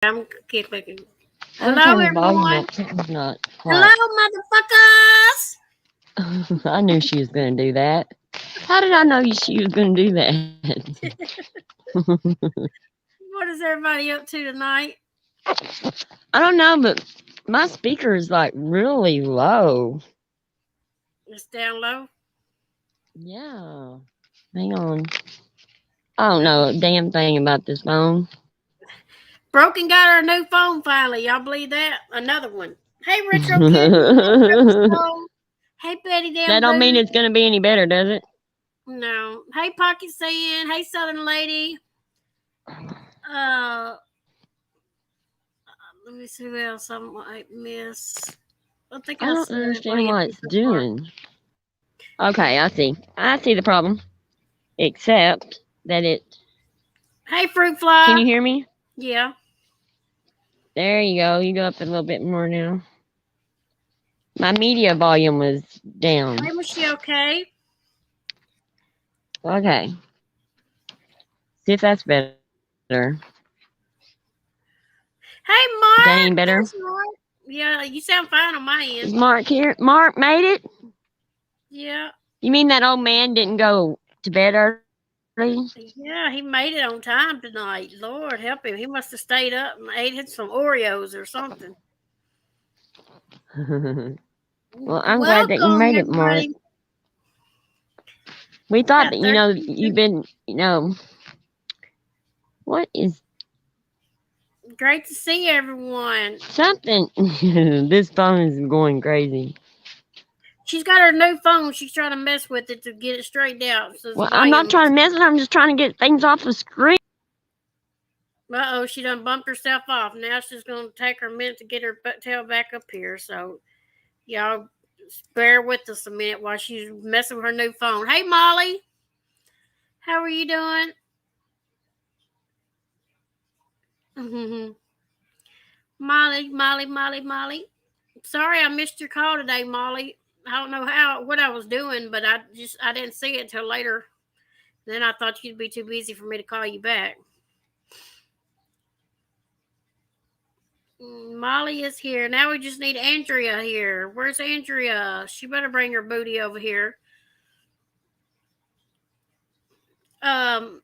I'm clicking. I would Hello, turn the volume everyone. up. Something's not right. Hello, motherfuckers. I knew she was going to do that. How did I know she was going to do that? What is everybody up to tonight? I don't know, but my speaker is like really low. It's down low. Yeah. Hang on. I don't know a damn thing about this phone. Broken got her a new phone finally. Y'all believe that? Another one. Hey, Retro Kid. Hey, Rebel That Soul. Hey, Betty Damn don't mean Boo. it's going to be any better, does it? No. Hey, Pocket Sand. Hey, Southern Lady. Uh, let me see who else I might miss. I think I I don't said understand everybody up what here it's so far. doing. Okay, I see. I see the problem. Except that it. Hey, Fruit Can Fly. you hear me? Yeah. There you go. You go up a little bit more now. My media volume was down. Hey, Michelle K. Okay. See if that's better. Hey, Is that any Mark. better? There's Mark. Yeah, you sound fine on my Is end. Mark here? Mark made it? Yeah. You mean that old man didn't go to bed early? Yeah, he made it on time tonight. Lord help him. He must have stayed up and ate some Oreos or something. Well, I'm glad that you Welcome, made it, Mark. everybody. We We thought got that, 13. you've been, what is Great to see everyone. something? This phone is going crazy. She's got her new phone. She's trying to mess with it to get it straightened out. So the Well, I'm not volume. trying to mess it. I'm just trying to get things off the screen. Uh oh, she done bumped herself off. Now she's going to take her a minute to get her tail back up here. So y'all bear with us a minute while she's messing with her new phone. Hey, Molly. How are you doing? Molly. Sorry I missed your call today, Molly. I don't know what I was doing, but I didn't see it till later. Then I thought you'd be too busy for me to call you back. Molly is here. Now we just need Andrea here. Where's Andrea? She better bring her booty over here. Um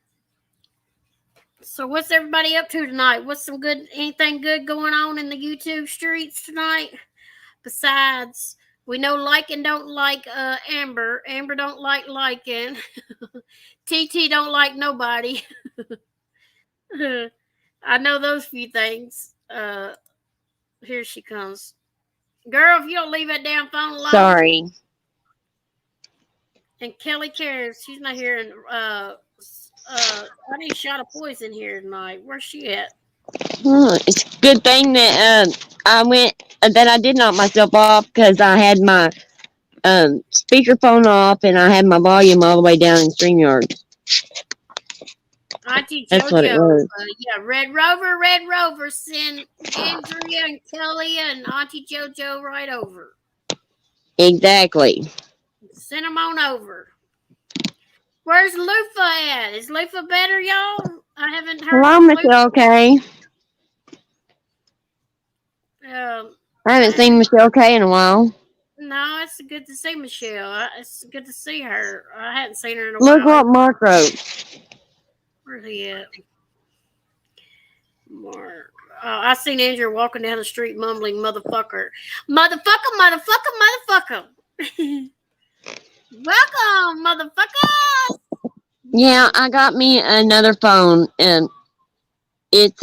so what's everybody up to tonight? What's anything good going on in the YouTube streets tonight? Besides, we know Lycan don't like Amber. Amber don't like Lycan. TT don't like nobody. I know those few things. Here she comes. Girl, if you don't leave that damn phone alone. Sorry. And Kelly cares. She's not here. And I need a shot of poison here tonight. Where's she at? It's a good thing that I did knock myself off because I had my speakerphone off and I had my volume all the way down in StreamYard. Auntie That's what it JoJo. was. Yeah, Red Rover, send Andrea and Kelly and Auntie JoJo right over. Exactly. Send them on over. Where's Lufa at? Is Lufa better, y'all? I haven't heard Hello, from Lufa. Michelle K. I haven't Hey, seen Michelle K in a while. no, it's good to see Michelle. It's good to see her. I hadn't seen her in a Look while. what Mark wrote. Where's he at? Mark. I seen Andrew walking down the street mumbling, motherfucker. Motherfucker. Welcome, motherfucker. Yeah, I got me another phone, and it's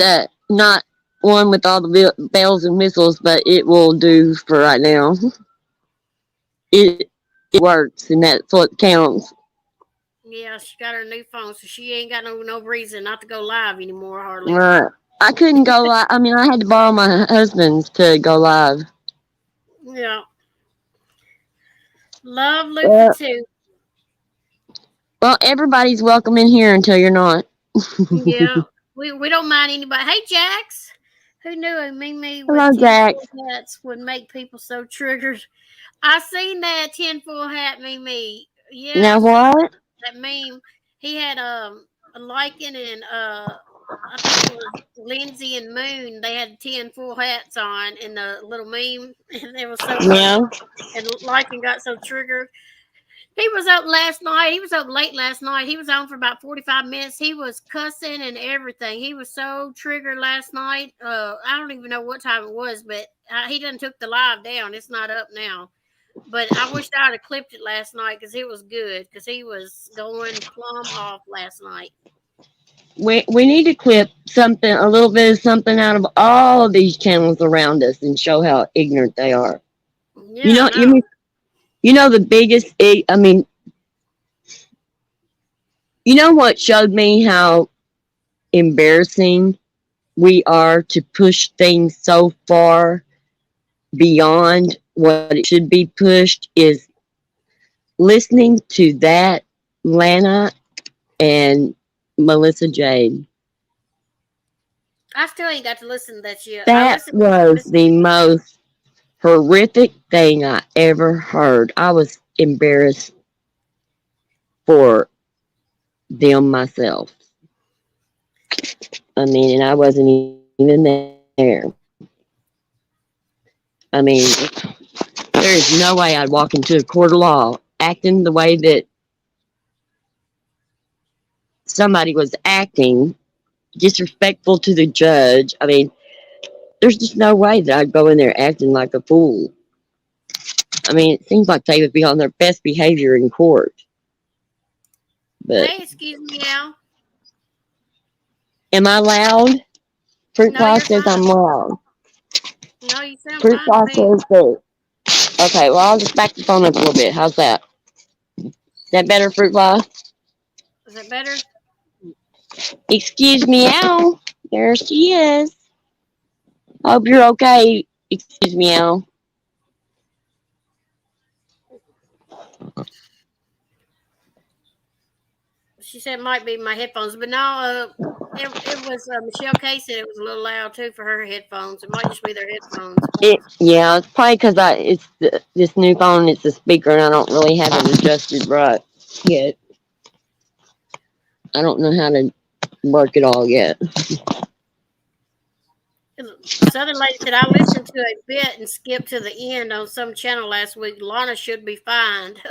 not one with all the bells and whistles, but it will do for right now. It works, and that's what counts. Yeah, she got her new phone, so she ain't got no reason not to go live anymore, hardly. Right. I couldn't go live. I mean, I had to borrow my husband's to go live. Yeah. Love Lufa too. Well, everybody's welcome in here until you're not. Yeah. We don't mind anybody. Hey, Jax. Who knew a Mimi with Hello, 10 Jax. full hats would make people so triggered? I seen that 10 full hat Mimi. Yeah, Now I saw what? that meme. He had a lichen and I think it was Lindsay and Moon. They had 10 full hats on in the little meme, and it was so funny. Yeah. And Lycan got so triggered. He was up last night. He was up late last night. He was on for about 45 minutes. He was cussing and everything. He was so triggered last night. I don't even know what time it was, but he done took the live down. It's not up now. But I wish I'd have clipped it last night because it was good. Because he was going plumb off last night. We need to clip something, a little bit of something out of all of these channels around us and show how ignorant they are. Yeah, I know. You know the biggest, I mean, you know what showed me how embarrassing we are to push things so far beyond what it should be pushed is listening to that Lana and Melissa Jade. I still ain't got to listen to that yet. That was the most horrific thing I ever heard. I was embarrassed for them myself. I mean, and I wasn't even there. I mean, there is no way I'd walk into a court of law acting the way that somebody was acting, disrespectful to the judge. I mean, there's just no way that I'd go in there acting like a fool. I mean, it seems like they would be on their best behavior in court. But hey, excuse me, Al. am I loud? Fruit No, Fly you're says fine. I'm loud. No, you sound Fruit fine Fly to me. says that. Okay, well, I'll just back the phone up a little bit. How's that? Is that better, Fruit Fly? Is that better? Excuse me, Al. There she is. Hope you're okay. Excuse me, Al. She said it might be my headphones, but no, it was Michelle K said it was a little loud too for her headphones. It might just be their headphones. Yeah, it's probably because this new phone. It's the speaker, and I don't really have it adjusted right yet. I don't know how to work it all yet. Southern lady said I listened to a bit and skipped to the end on some channel last week. Lana should be fined.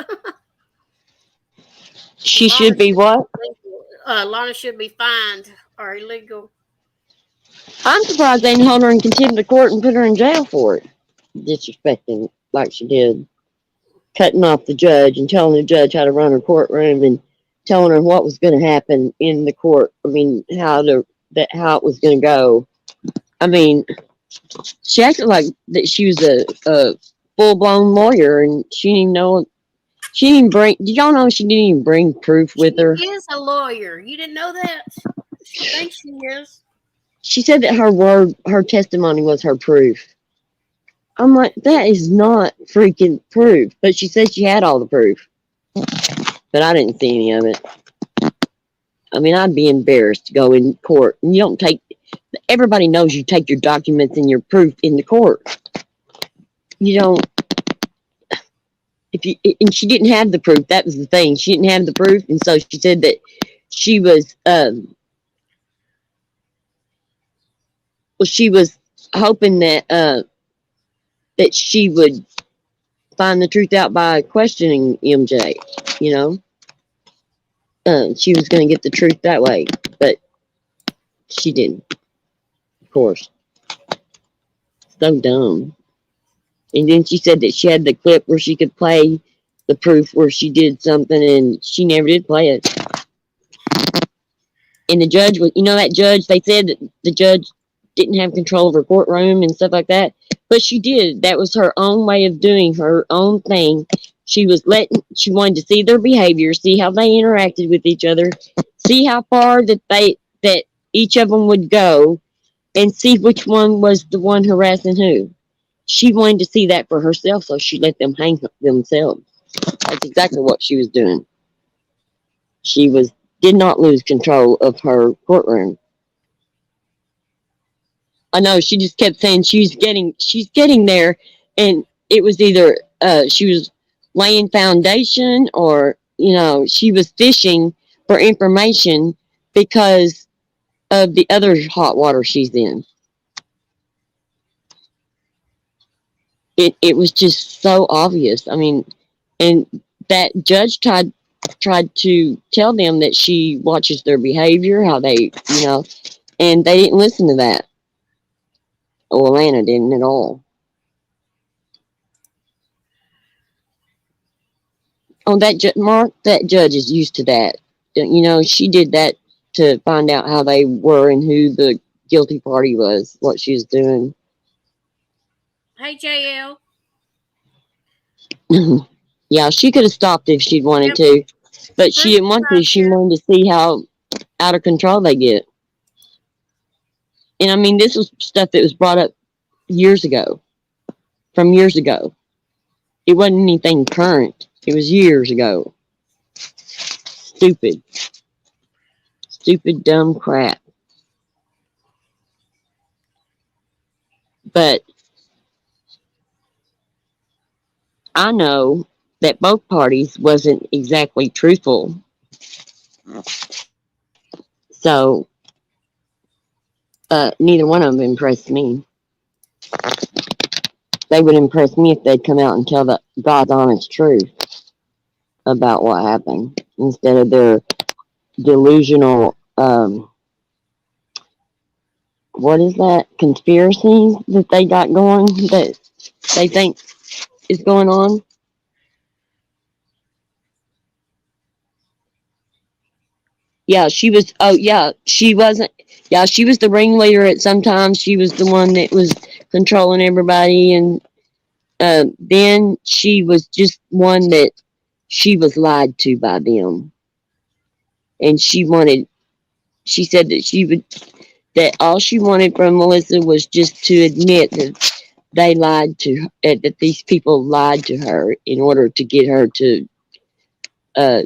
She should be what? Lana should be fined or illegal. I'm surprised they didn't hold her in contempt of court and put her in jail for it. Disrespecting like she did. Cutting off the judge and telling the judge how to run her courtroom and telling her what was going to happen in the court. I mean, how it was going to go. I mean, she acted like that she was a full blown lawyer, and she didn't even know. She didn't even bring. Did y'all know she didn't even bring proof with her? She is a lawyer. You didn't know that? She thinks she is. She said that her testimony was her proof. I'm like, that is not freaking proof. But she said she had all the proof. But I didn't see any of it. I mean, I'd be embarrassed to go in court. And you don't take, everybody knows you take your documents and your proof in the court. You don't, and she didn't have the proof. That was the thing. She didn't have the proof. And so she said that she was hoping that that she would find the truth out by questioning MJ, you know. She was going to get the truth that way, but she didn't, of course. So dumb. And then she said that she had the clip where she could play the proof where she did something, and she never did play it. And the judge was, you know, that judge, they said that the judge didn't have control of her courtroom and stuff like that, but she did. That was her own way of doing her own thing. She wanted to see their behavior, see how they interacted with each other, see how far that each of them would go, and see which one was the one harassing who. She wanted to see that for herself, so she let them hang themselves. That's exactly what she was doing. She did not lose control of her courtroom. I know, she just kept saying she's getting there, and it was either she was laying foundation, or, you know, she was fishing for information because of the other hot water she's in. It was just so obvious. I mean, and that judge tried to tell them that she watches their behavior, how they, and they didn't listen to that. Well, Alana didn't at all. Oh, Mark, that judge is used to that. She did that to find out how they were and who the guilty party was, what she was doing. Hey, JL. Yeah, she could have stopped if she'd wanted to, but she didn't want to. She wanted to see how out of control they get. And I mean, this was stuff that was brought up years ago, from years ago. It wasn't anything current. It was years ago. Stupid, dumb crap. But I know that both parties wasn't exactly truthful. So, neither one of them impressed me. They would impress me if they'd come out and tell the God's honest truth about what happened instead of their delusional, what is that, conspiracy that they got going that they think is going on. Yeah, she was, she wasn't, she was the ringleader at some times. She was the one that was controlling everybody, and then she was just one that she was lied to by them. And she said that all she wanted from Melissa was just to admit that they lied to her, that these people lied to her in order to get her to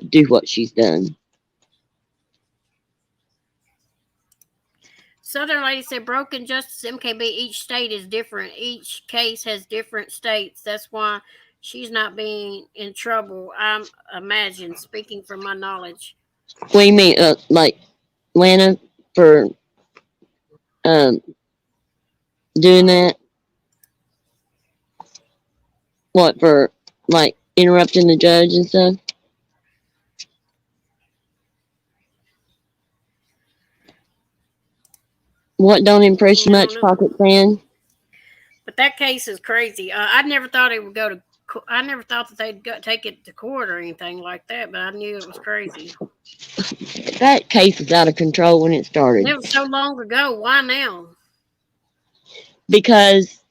do what she's done. Southern Lady said, broken justice MKB, each state is different. Each case has different states. That's why she's not being in trouble, I imagine, speaking from my knowledge. What do you mean, like, Lana, for doing that? What, for, like, interrupting the judge and stuff? What don't impress you much, Pocket Fan? But that case is crazy. I never thought it would go to. I never thought that they'd take it to court or anything like that. But I knew it was crazy. That case was out of control when it started. It was so long ago. Why now? Because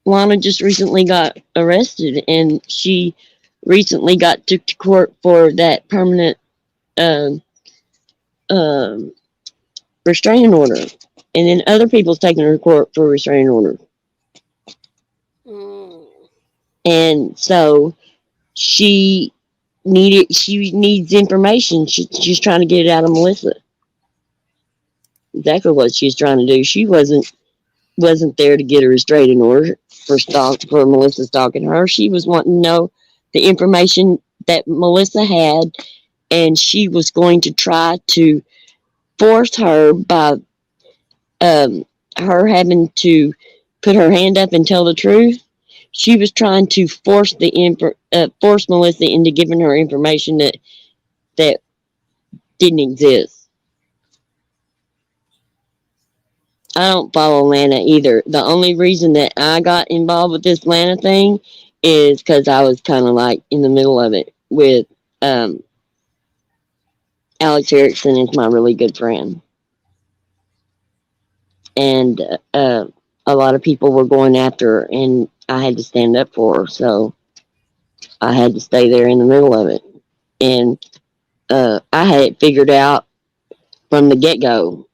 Lana just recently got arrested, and she recently got took to court for that permanent restraining order, and then other people's taking her to court for restraining order. And so she needs information. She's trying to get it out of Melissa. Exactly what she's trying to do. She wasn't there to get a restraining order for Melissa stalking her. She was wanting to know the information that Melissa had, and she was going to try to force her by her having to put her hand up and tell the truth. She was trying to force Melissa into giving her information that didn't exist. I don't follow Lana either. The only reason that I got involved with this Lana thing is because I was kind of like in the middle of it with Alex Erickson is my really good friend. And a lot of people were going after her, and I had to stand up for her, so I had to stay there in the middle of it. And I had it figured out from the get-go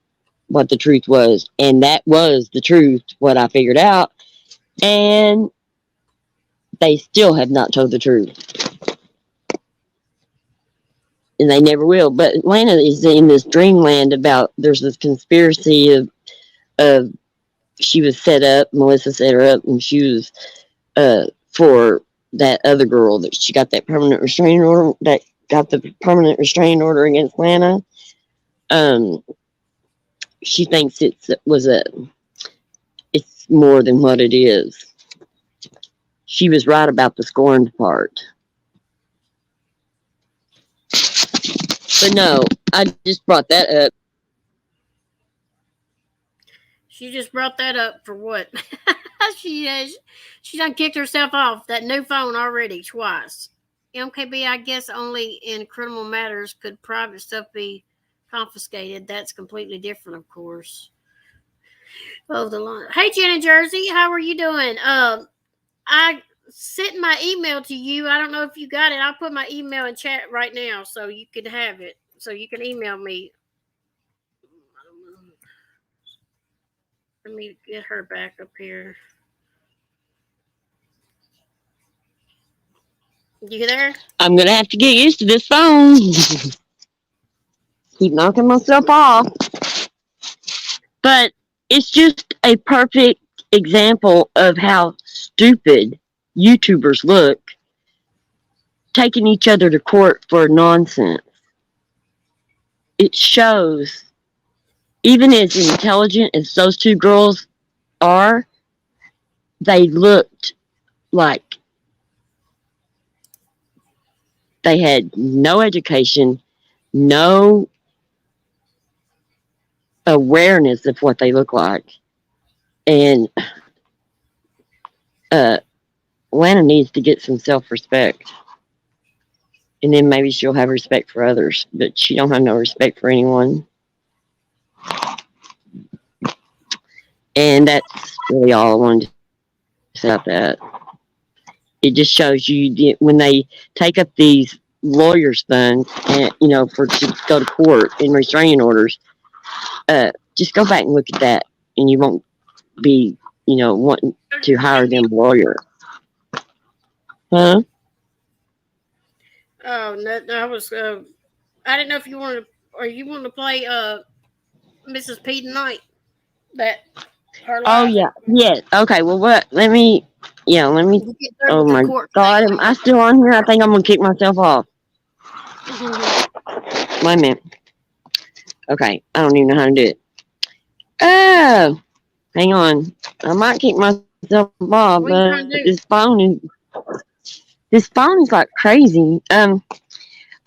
what the truth was, and that was the truth, what I figured out, and they still have not told the truth. And they never will. But Atlanta is in this dreamland about there's this conspiracy of she was set up, Melissa set her up, and she was for that other girl that she got that permanent restraining order, that got the permanent restraining order against Lana. Um, she thinks it's more than what it is. She was right about the scorned part. But no, I just brought that up. She just brought that up for what? She done kicked herself off that new phone already twice. MKB, I guess only in criminal matters could private stuff be confiscated. That's completely different, of course. Oh, the line. Hey, Jenny Jersey, how are you doing? I sent my email to you. I don't know if you got it. I'll put my email in chat right now so you can have it. So you can email me. Let me get her back up here. You there? I'm gonna have to get used to this phone. Keep knocking myself off. But it's just a perfect example of how stupid YouTubers look taking each other to court for nonsense. It shows, even as intelligent as those two girls are, they looked like they had no education, no awareness of what they look like. And Lana needs to get some self-respect. And then maybe she'll have respect for others, but she don't have no respect for anyone. And that's really all I wanted to say about that. It just shows you when they take up these lawyers' funds, and for to go to court and restraining orders. Just go back and look at that, and you won't be, wanting to hire them a lawyer. Huh? Oh, no, I was. I didn't know if you wanted to, or you wanted to play Mrs. P tonight. That her Oh live. yeah, yes. Okay. Well, let me. Oh my God, am I still on here? I think I'm gonna kick myself off. Wait a minute. Okay, I don't even know how to do it. Oh, hang on. I might kick myself off, but this phone is like crazy.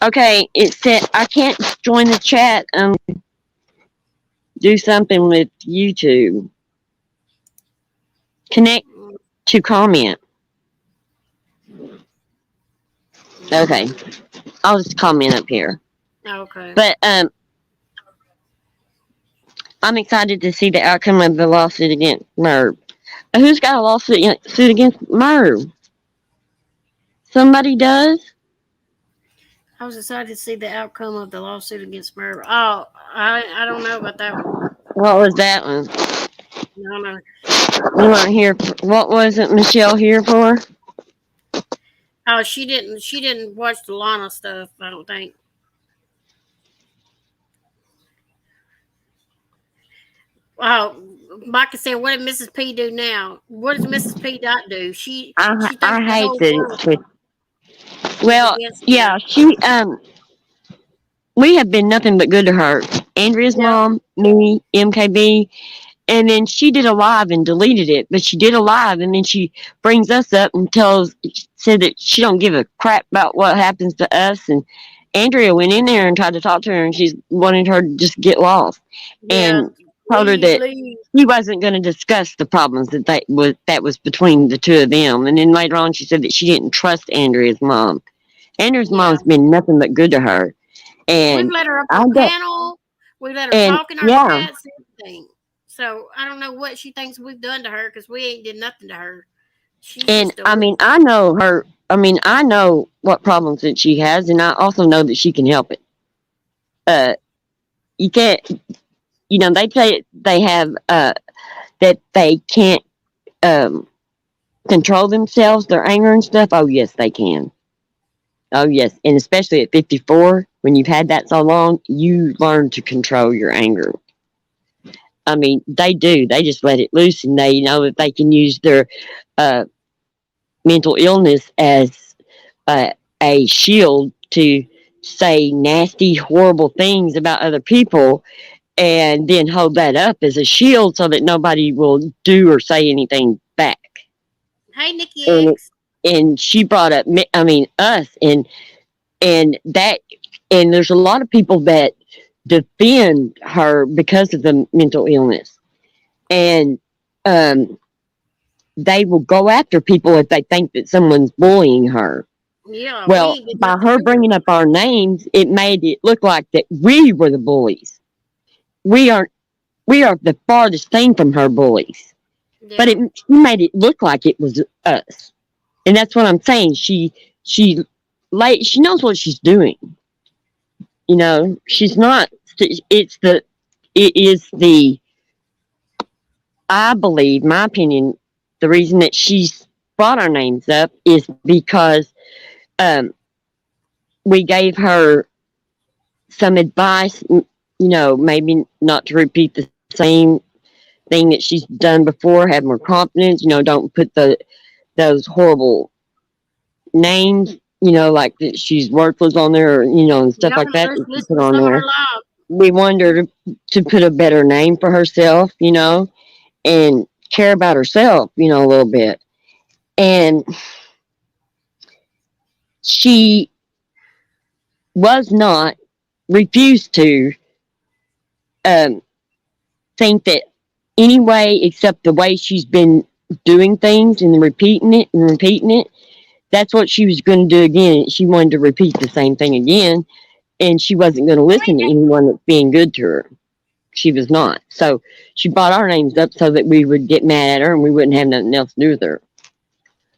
Okay, it said I can't join the chat. Do something with YouTube. Connect to comment. Okay, I'll just comment up here. Okay. But I'm excited to see the outcome of the lawsuit against Merv. Who's got a lawsuit against Merv? Somebody does? I was excited to see the outcome of the lawsuit against Merv. Oh, I don't know about that one. What was that one? No. You weren't here. What was it, Michelle, here for? Oh, she didn't watch the Lana stuff, I don't think. Oh, Micah said, "What did Mrs. P do now? What does Mrs. P not do? She thinks I hate that. Well, yeah, we have been nothing but good to her. Andrea's mom, me, MKB, and then she did a live and deleted it. But she did a live, and then she brings us up and said that she don't give a crap about what happens to us. And Andrea went in there and tried to talk to her, and she wanted her to just get lost, and told her that he wasn't going to discuss the problems that was between the two of them. And then later on, she said that she didn't trust Andrea's mom. Andrea's mom's been nothing but good to her. And we've let her up on the panel. We let her talk in our chats, everything. So I don't know what she thinks we've done to her because we ain't did nothing to her. I know her. I know what problems that she has, and I also know that she can help it. You can't. They say they have that they can't control themselves, their anger and stuff. Oh yes, they can. Oh yes, and especially at 54, when you've had that so long, you learn to control your anger. They do. They just let it loose, and they know that they can use their mental illness as a shield to say nasty, horrible things about other people and then hold that up as a shield so that nobody will do or say anything back. Hey, Nikki And X. and she brought up, I mean, us, and that, and there's a lot of people that defend her because of the mental illness, and um, they will go after people if they think that someone's bullying her. Yeah, we Well, ain't did by nothing her to her. bringing up our names, it made it look like that we were the bullies. We are we are the farthest thing from her bullies, but Yeah. she made it look like it was us, and that's what I'm saying. She like she knows what she's doing. You know, she's not. It's the. It is the. I believe, my opinion, the reason that she's brought our names up is because um, we gave her some advice. You know, maybe not to repeat the same thing that she's done before. Have more confidence. You know, don't put those horrible names. You know, like that she's worthless on there, or, you know, and stuff Yeah, like that let's that she listen put to on some of her there. live. We wanted her to put a better name for herself, you know, and care about herself, you know, a little bit. And she was not, refused to um, think that any way except the way she's been doing things and repeating it and repeating it, that's what she was going to do again. She wanted to repeat the same thing again, and she wasn't going to listen to anyone that's being good to her. She was not. So she brought our names up so that we would get mad at her and we wouldn't have nothing else to do with her.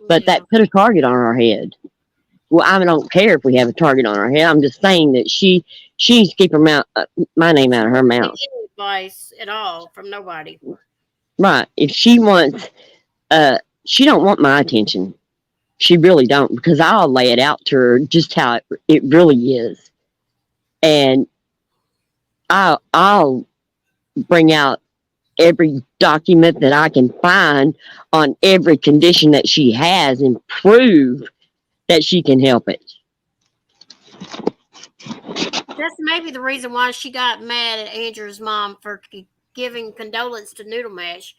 But Yeah. that put a target on our head. Well, I don't care if we have a target on our head. I'm just saying that she needs to keep her mouth, my name She out of her won't take mouth. any advice at all from nobody. Right. If she wants, she don't want my attention. She really don't, because I'll lay it out to her just how it really is, and I'll bring out every document that I can find on every condition that she has and prove that she can help it. That's maybe the reason why she got mad at Andrew's mom for giving condolence to Noodle Mash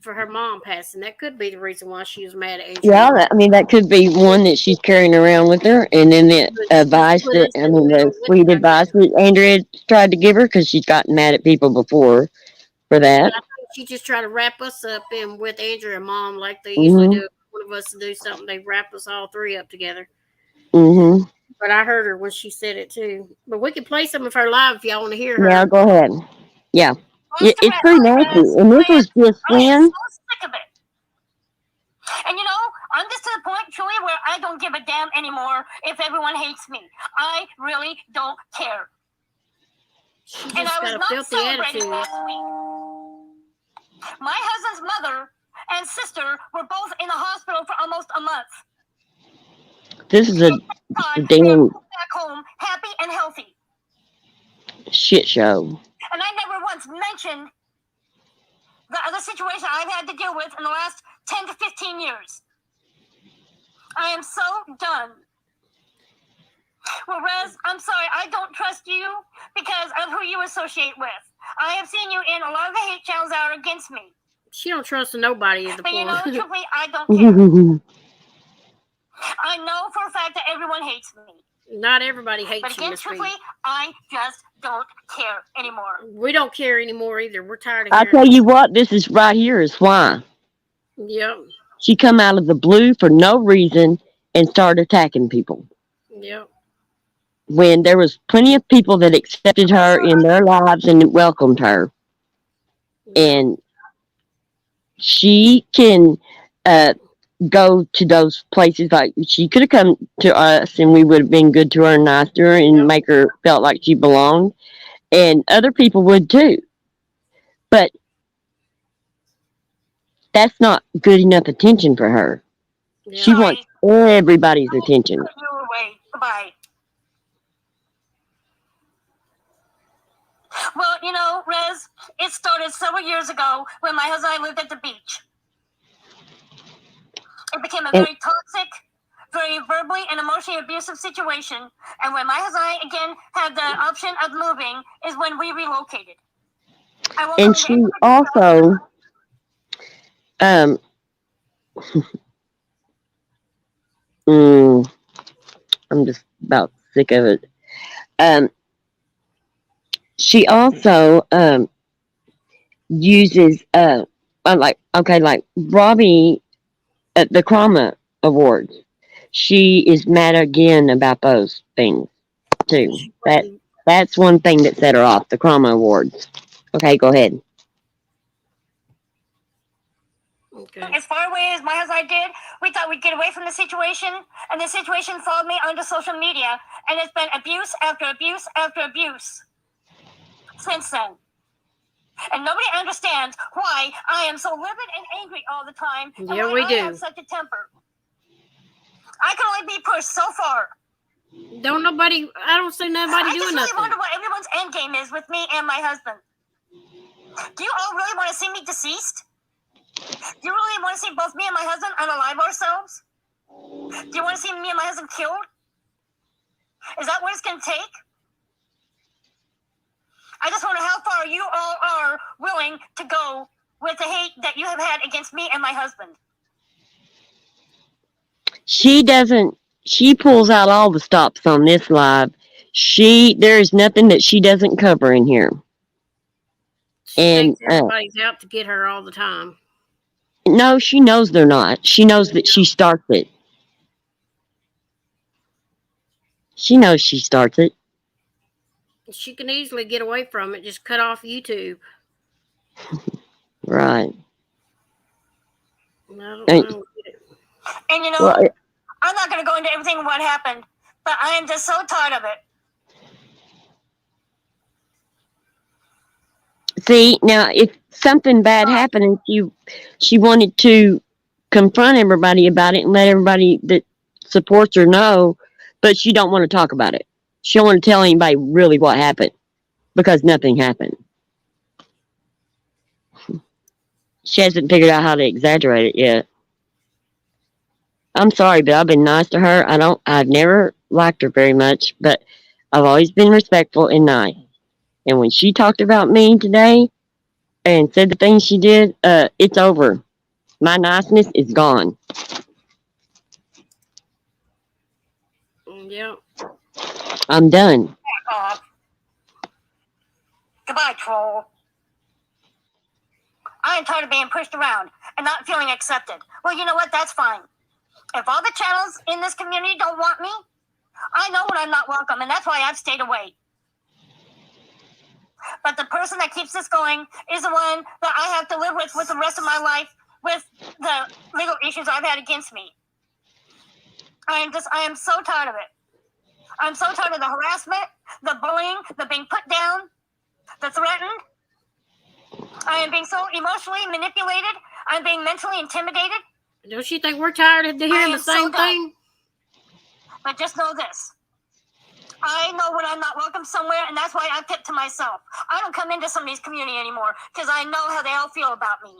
for her mom passing. That could be the reason why she was mad at Andrew's Yeah, mom. I mean that could be one that she's carrying around with her, and then the But she advice put that us I in the mean the middle with sweet her, I advice guess. that Andrea tried to give her because she's gotten mad at people before for But that. I think she just tried to wrap us up in with Andrew and mom like they usually Mhm. do. If one of us to do something, they wrap us all three up together. Mhm. But I heard her when she said it too. But we can play some of her live if y'all want to hear Now her. go ahead. Yeah, it's pretty nasty, and this was just I am when. so sick of it. And you know, I'm just to the point, truly, where I don't give a damn anymore if everyone hates me. I really don't care. She And I just was got a not filthy celebrating attitude. last week. My husband's mother and sister were both in the hospital for almost a month. This is At that a time, they are damn both back home, happy and healthy. shit show. And I never once mentioned the other situation I've had to deal with in the last 10 to 15 years. I am so done. Well, Rez, I'm sorry, I don't trust you because of who you associate with. I have seen you in a lot of the hate channels that are against me. She don't trust nobody is the But you know, point. truthfully, I don't care. I know for a fact that everyone hates me. Not everybody But hates you, again, Miss truthfully, Reed. I just don't care anymore. We don't care anymore either. We're tired of I hearing tell it. you what, this is right here is why Yep. she come out of the blue for no reason and start attacking people Yep. when there was plenty of people that accepted her in their lives and welcomed her, Yep. and she can uh, go to those places. Like she could have come to us and we would have been good to her and nice to her and Yep. make her felt like she belonged, and other people would too, but that's not good enough attention for her. Yep. She wants Sorry. everybody's attention. Put you away. Goodbye. Well, you know, Rez, it started several years ago when my husband and I lived at the beach. It became a And very toxic, very verbally and emotionally abusive situation. And when my husband and I again had the option of moving is when we relocated. I won't go And into she any also, um, I'm just about sick of it. Um, she also uses like Robbie at the Krama Awards. She is mad again about those things too. That's one thing that set her off, the Krama Awards. Okay, go ahead. Okay. as far away as my husband and I did, we thought we'd get away from the situation, and the situation followed me onto social media, and it's been abuse after abuse after abuse since then. And nobody understands why I am so livid and angry all the time, and Yeah, why we I do. have such a temper. I can only be pushed so far. I don't see nobody I doing just really nothing. wonder what everyone's end game is with me and my husband. Do you all really want to see me deceased? Do you really want to see both me and my husband unalive ourselves? Do you want to see me and my husband killed? Is that what it's going to take? I just wonder how far you all are willing to go with the hate that you have had against me and my husband. She pulls out all the stops on this live. There is nothing that she doesn't cover in here. She And thinks everybody's out to get her all the time. no, she knows they're not. She knows that she starts it. She knows she starts it. She can easily get away from it. Just cut off YouTube. Right. I don't know. And you know, Well, I'm not going to go into everything what happened, but I am just so tired of it. see, now if something bad happened and she wanted to confront everybody about it and let everybody that supports her know, but she don't want to talk about it. She don't want to tell anybody really what happened because nothing happened. She hasn't figured out how to exaggerate it yet. I'm sorry, but I've been nice to her. I've never liked her very much, but I've always been respectful and nice. And when she talked about me today and said the things she did, it's over. My niceness is gone. Yeah. I'm done. Back off. Goodbye, troll. I am tired of being pushed around and not feeling accepted. Well, you know what? That's fine. If all the channels in this community don't want me, I know when I'm not welcome, and that's why I've stayed away. But the person that keeps this going is the one that I have to live with the rest of my life with the legal issues I've had against me. I am so tired of it. I'm so tired of the harassment, the bullying, the being put down, the threatened. I am being so emotionally manipulated. I'm being mentally intimidated. Don't you think we're tired of hearing the same thing? But just know this. I know when I'm not welcome somewhere, and that's why I kept to myself. I don't come into somebody's community anymore because I know how they all feel about me.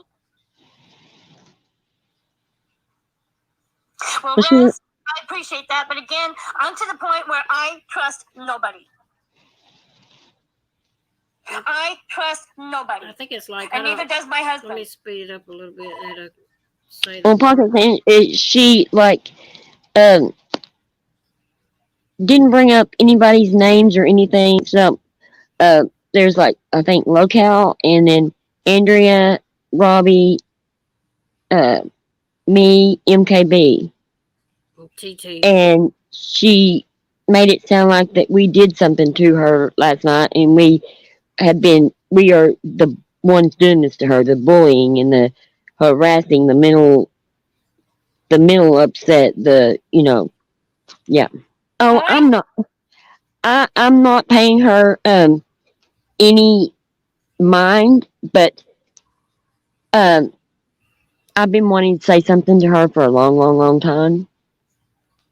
Well, Liz, I appreciate that, but again, I'm to the point where I trust nobody. I trust nobody. I think it's like, and neither does my husband. Let me speed it up a little bit and say Well, part of the thing is she didn't bring up anybody's names or anything. So there's I think Locale and then Andrea, Robbie, me, MKB. TT. And she made it sound like that we did something to her last night, and we are the ones doing this to her, the bullying and the harassing, the mental upset, yeah. Oh, I'm not paying her any mind, but I've been wanting to say something to her for a long, long, long time,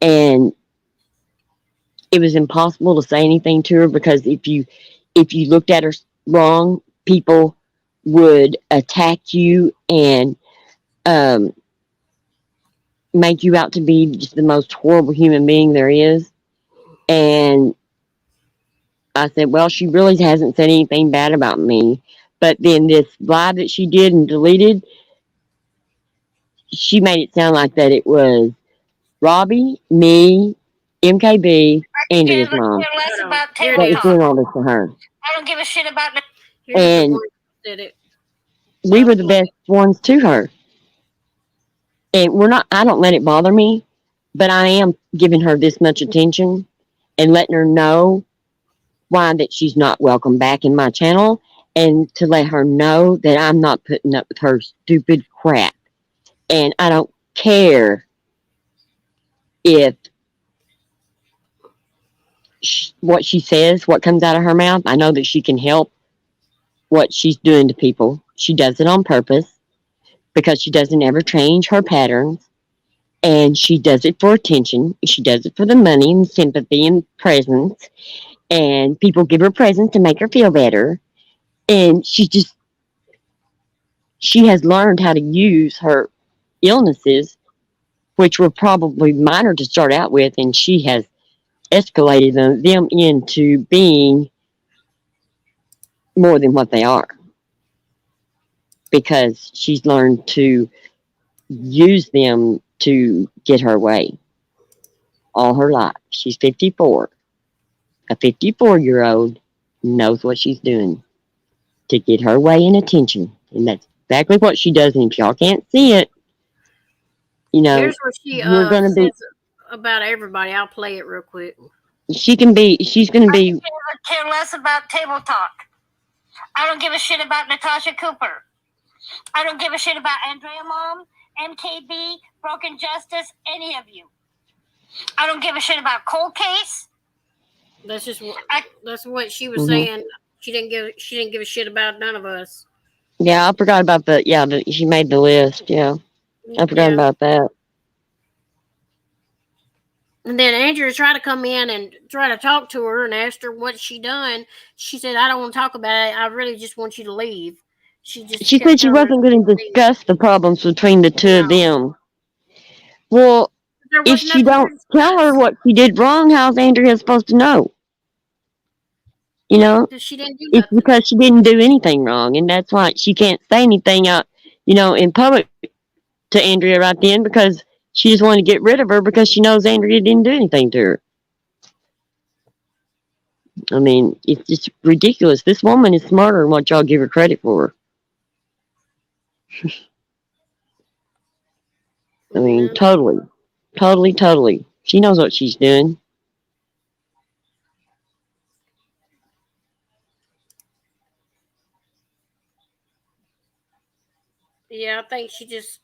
and it was impossible to say anything to her because if you looked at her wrong, people would attack you and make you out to be just the most horrible human being there is. And I said, well, she really hasn't said anything bad about me. But then this live that she did and deleted, she made it sound like that it was Robbie, me, MKB, Andrea's Care mom less about Here table that it was is. talk. doing all this to her. I don't give a shit about the Here's the And one that did it. we were the best ones to her. And I don't let it bother me, but I am giving her this much attention and letting her know why that she's not welcome back in my channel, and to let her know that I'm not putting up with her stupid crap. And I don't care if what she says, what comes out of her mouth. I know that she can help what she's doing to people. She does it on purpose because she doesn't ever change her patterns. And she does it for attention. She does it for the money and sympathy and presence. And people give her presents to make her feel better. And she has learned how to use her illnesses, which were probably minor to start out with, and she has escalated them into being more than what they are, because she's learned to use them to get her way all her life. She's 54. A 54-year-old knows what she's doing to get her way and attention. And that's exactly what she does. And if y'all can't see it, Here's what she you're going to be, says about everybody. I'll play it real quick. she's going to be. I care less about table talk. I don't give a shit about Natasha Cooper. I don't give a shit about Andrea Mom, MKB, Broken Justice, any of you. I don't give a shit about Cold Case. That's what she was saying. She didn't give a shit about none of us. Yeah, I forgot about that. Yeah, she made the list. Yeah, I forgot about that. And then Andrea tried to come in and try to talk to her and asked her what she done. She said, I don't want to talk about it. I really just want you to leave. She said she wasn't going to discuss the problems between the two of them. Well, if she don't tell her what she did wrong, how's Andrea supposed to know? She didn't do it's because she didn't do anything wrong, and that's why she can't say anything out, in public to Andrea right then, because she just wanted to get rid of her because she knows Andrea didn't do anything to her. I mean, it's just ridiculous. This woman is smarter than what y'all give her credit for. I mean, totally. She knows what she's doing. Yeah, I think she just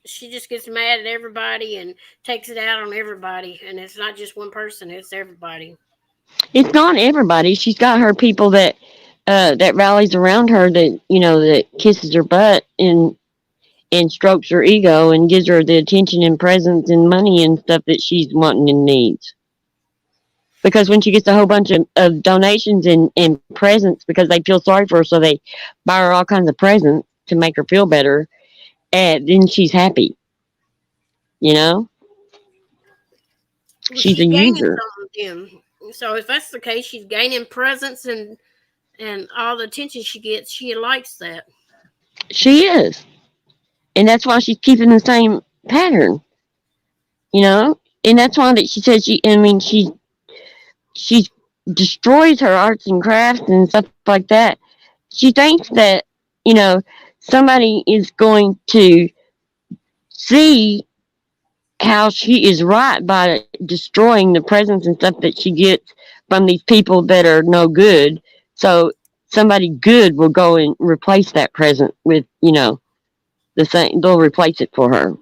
gets mad at everybody and takes it out on everybody, and it's not just one person; it's everybody. It's not everybody. She's got her people that rallies around her, that that kisses her butt and strokes her ego and gives her the attention and presence and money and stuff that she's wanting and needs. Because when she gets a whole bunch of donations and presents, because they feel sorry for her, so they buy her all kinds of presents to make her feel better, and then she's happy. She's a user. So if that's the case, she's gaining presence and all the attention she gets. She likes that. She is. And that's why she's keeping the same pattern. And that's why that she said she destroys her arts and crafts and stuff like that. She thinks that, somebody is going to see how she is right by destroying the presents and stuff that she gets from these people that are no good. So somebody good will go and replace that present with, the same. They'll replace it for her.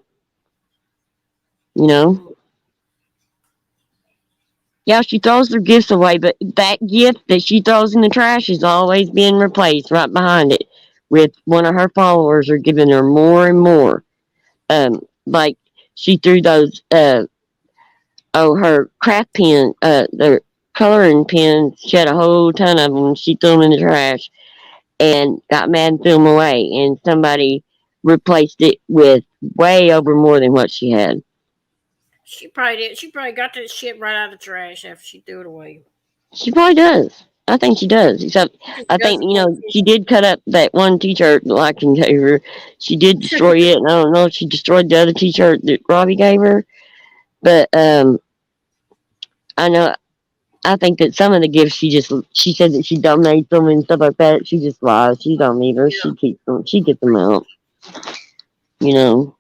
Yeah, she throws her gifts away, but that gift that she throws in the trash is always being replaced right behind it with one of her followers are giving her more and more. Like she threw those her craft pen, the coloring pens. She had a whole ton of them. She threw them in the trash and got mad and threw them away. And somebody replaced it with way over more than what she had. She probably did. She probably got that shit right out of the trash after she threw it away. She probably does. I think she does. Except, She I think, doesn't want she did cut up that one t-shirt that I can gave her. She did destroy it, and I don't know if she destroyed the other t-shirt that Robbie gave her. But, I know, I think that some of the gifts she said that she donates them and stuff like that. She just lies. She don't need her. Yeah. She keeps them. She gets them out. You know.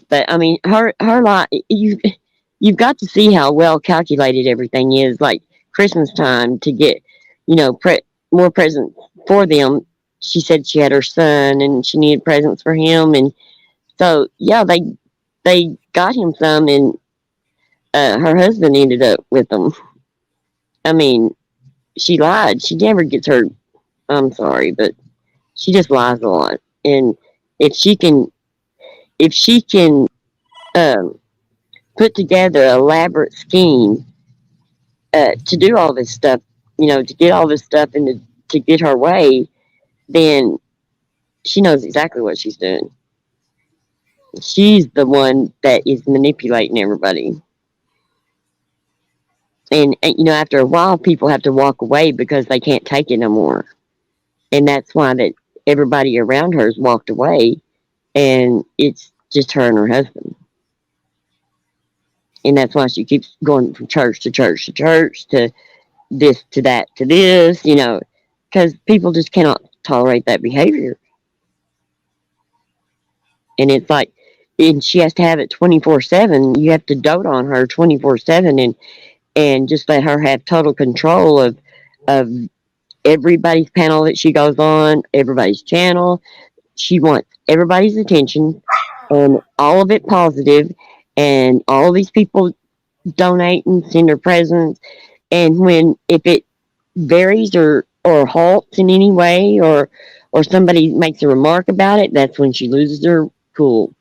But I mean, her life. You've got to see how well calculated everything is. Like Christmas time to get, more presents for them. She said she had her son and she needed presents for him, and so yeah, they got him some, and her husband ended up with them. I mean, she lied. She never gets her. I'm sorry, but she just lies a lot. And if she can, if she can um, put together an elaborate scheme to do all this stuff, to get all this stuff and to get her way, then she knows exactly what she's doing. She's the one that is manipulating everybody. And after a while, people have to walk away because they can't take it no more. And that's why that everybody around her has walked away, and it's just her and her husband. And that's why she keeps going from church to church to church to this to that to this, because people just cannot tolerate that behavior. And it's like, and she has to have it 24/7. You have to dote on her 24/7, and just let her have total control of everybody's panel that she goes on, everybody's channel. She wants everybody's attention, and all of it positive, and all these people donate and send her presents. And if it varies or halts in any way, or somebody makes a remark about it, that's when she loses her cool.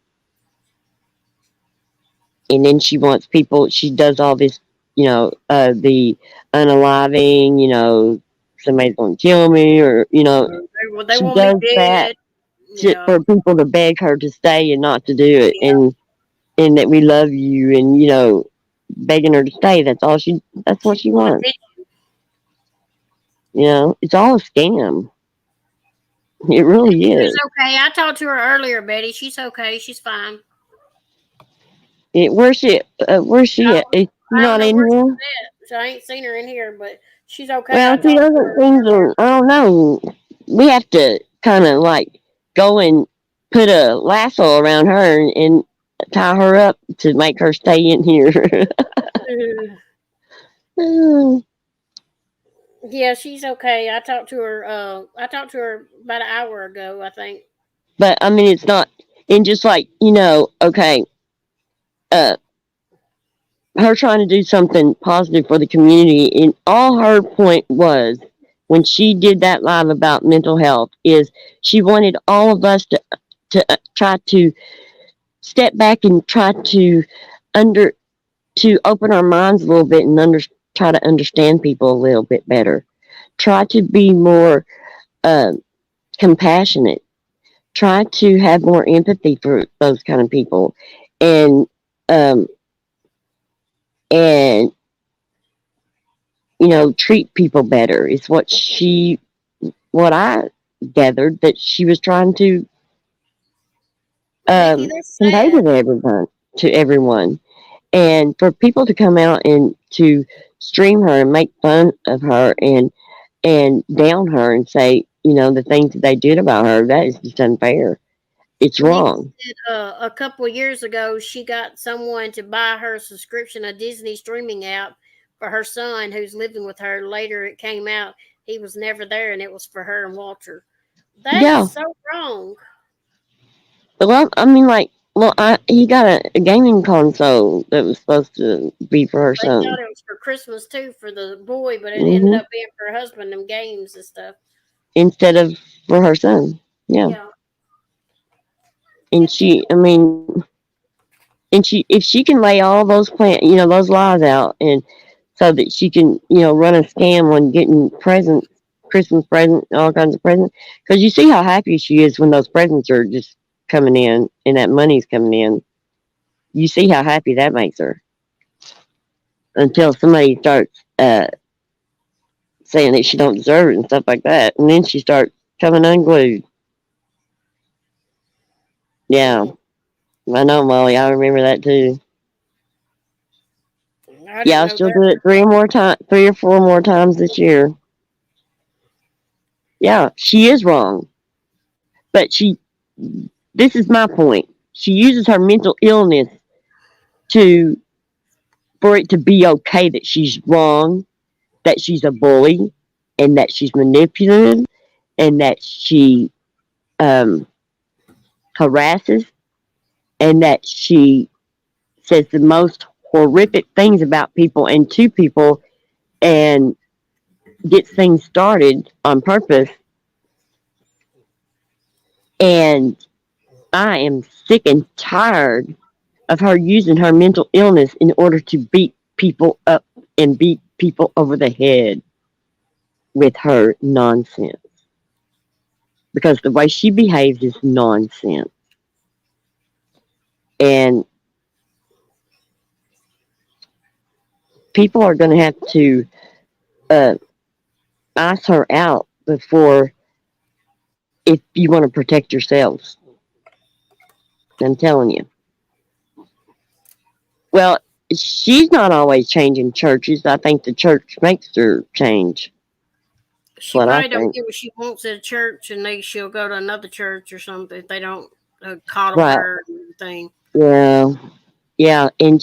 And then she wants people. She does all this, the unaliving. Somebody's going to kill me, or They she want does me that dead. for people to beg her to stay and not to do it, and that we love you, and begging her to stay. That's what she wants. It's all a scam. It really is. She's okay. I talked to her earlier, Betty. She's okay. She's fine. Where's she at? Is she not in here? So I ain't seen her in here, but she's okay. Well, she doesn't seem to. I don't know. We have to kind of like go and put a lasso around her and tie her up to make her stay in here. Yeah, she's okay. I talked to her about an hour ago, I think. But I mean, it's not. And just like okay, her trying to do something positive for the community, and all her point was when she did that live about mental health is she wanted all of us to try to step back and try to open our minds a little bit and try to understand people a little bit better. Try to be more compassionate. Try to have more empathy for those kind of people, and treat people better is what I gathered that she was trying to convey to everyone. And for people to come out and to stream her and make fun of her and down her and say, the things that they did about her, that is just unfair. It's wrong. A couple of years ago, she got someone to buy her a subscription, a Disney streaming app for her son who's living with her. Later, it came out he was never there, and it was for her and Walter. That is so wrong. Well, I mean, he got a gaming console that was supposed to be for her son. Thought it was for Christmas too for the boy, but it ended up being for her husband and games and stuff instead of for her son. Yeah. And if she can lay all those those lies out, and so that she can, run a scam on getting presents, Christmas presents, all kinds of presents, because you see how happy she is when those presents are just coming in and that money's coming in. You see how happy that makes her. Until somebody starts saying that she don't deserve it and stuff like that. And then she starts coming unglued. Yeah. I know, Molly. I remember that too. I Yeah, didn't I'll know still that. do it 3 or 4 more times this year. Yeah, she is wrong. But this is my point. She uses her mental illness for it to be okay that she's wrong, that she's a bully, and that she's manipulative, and that she um, harasses, and that she says the most horrific things about people and to people, and gets things started on purpose. And I am sick and tired of her using her mental illness in order to beat people up and beat people over the head with her nonsense. Because the way she behaves is nonsense. And people are going to have to uh, ice her out before, if you want to protect yourselves. I'm telling you. Well, she's not always changing churches. I think the church makes her change. She What I probably don't think. get what she wants at a church, and she'll go to another church or something if they don't coddle Right. her and everything. Yeah. Yeah. And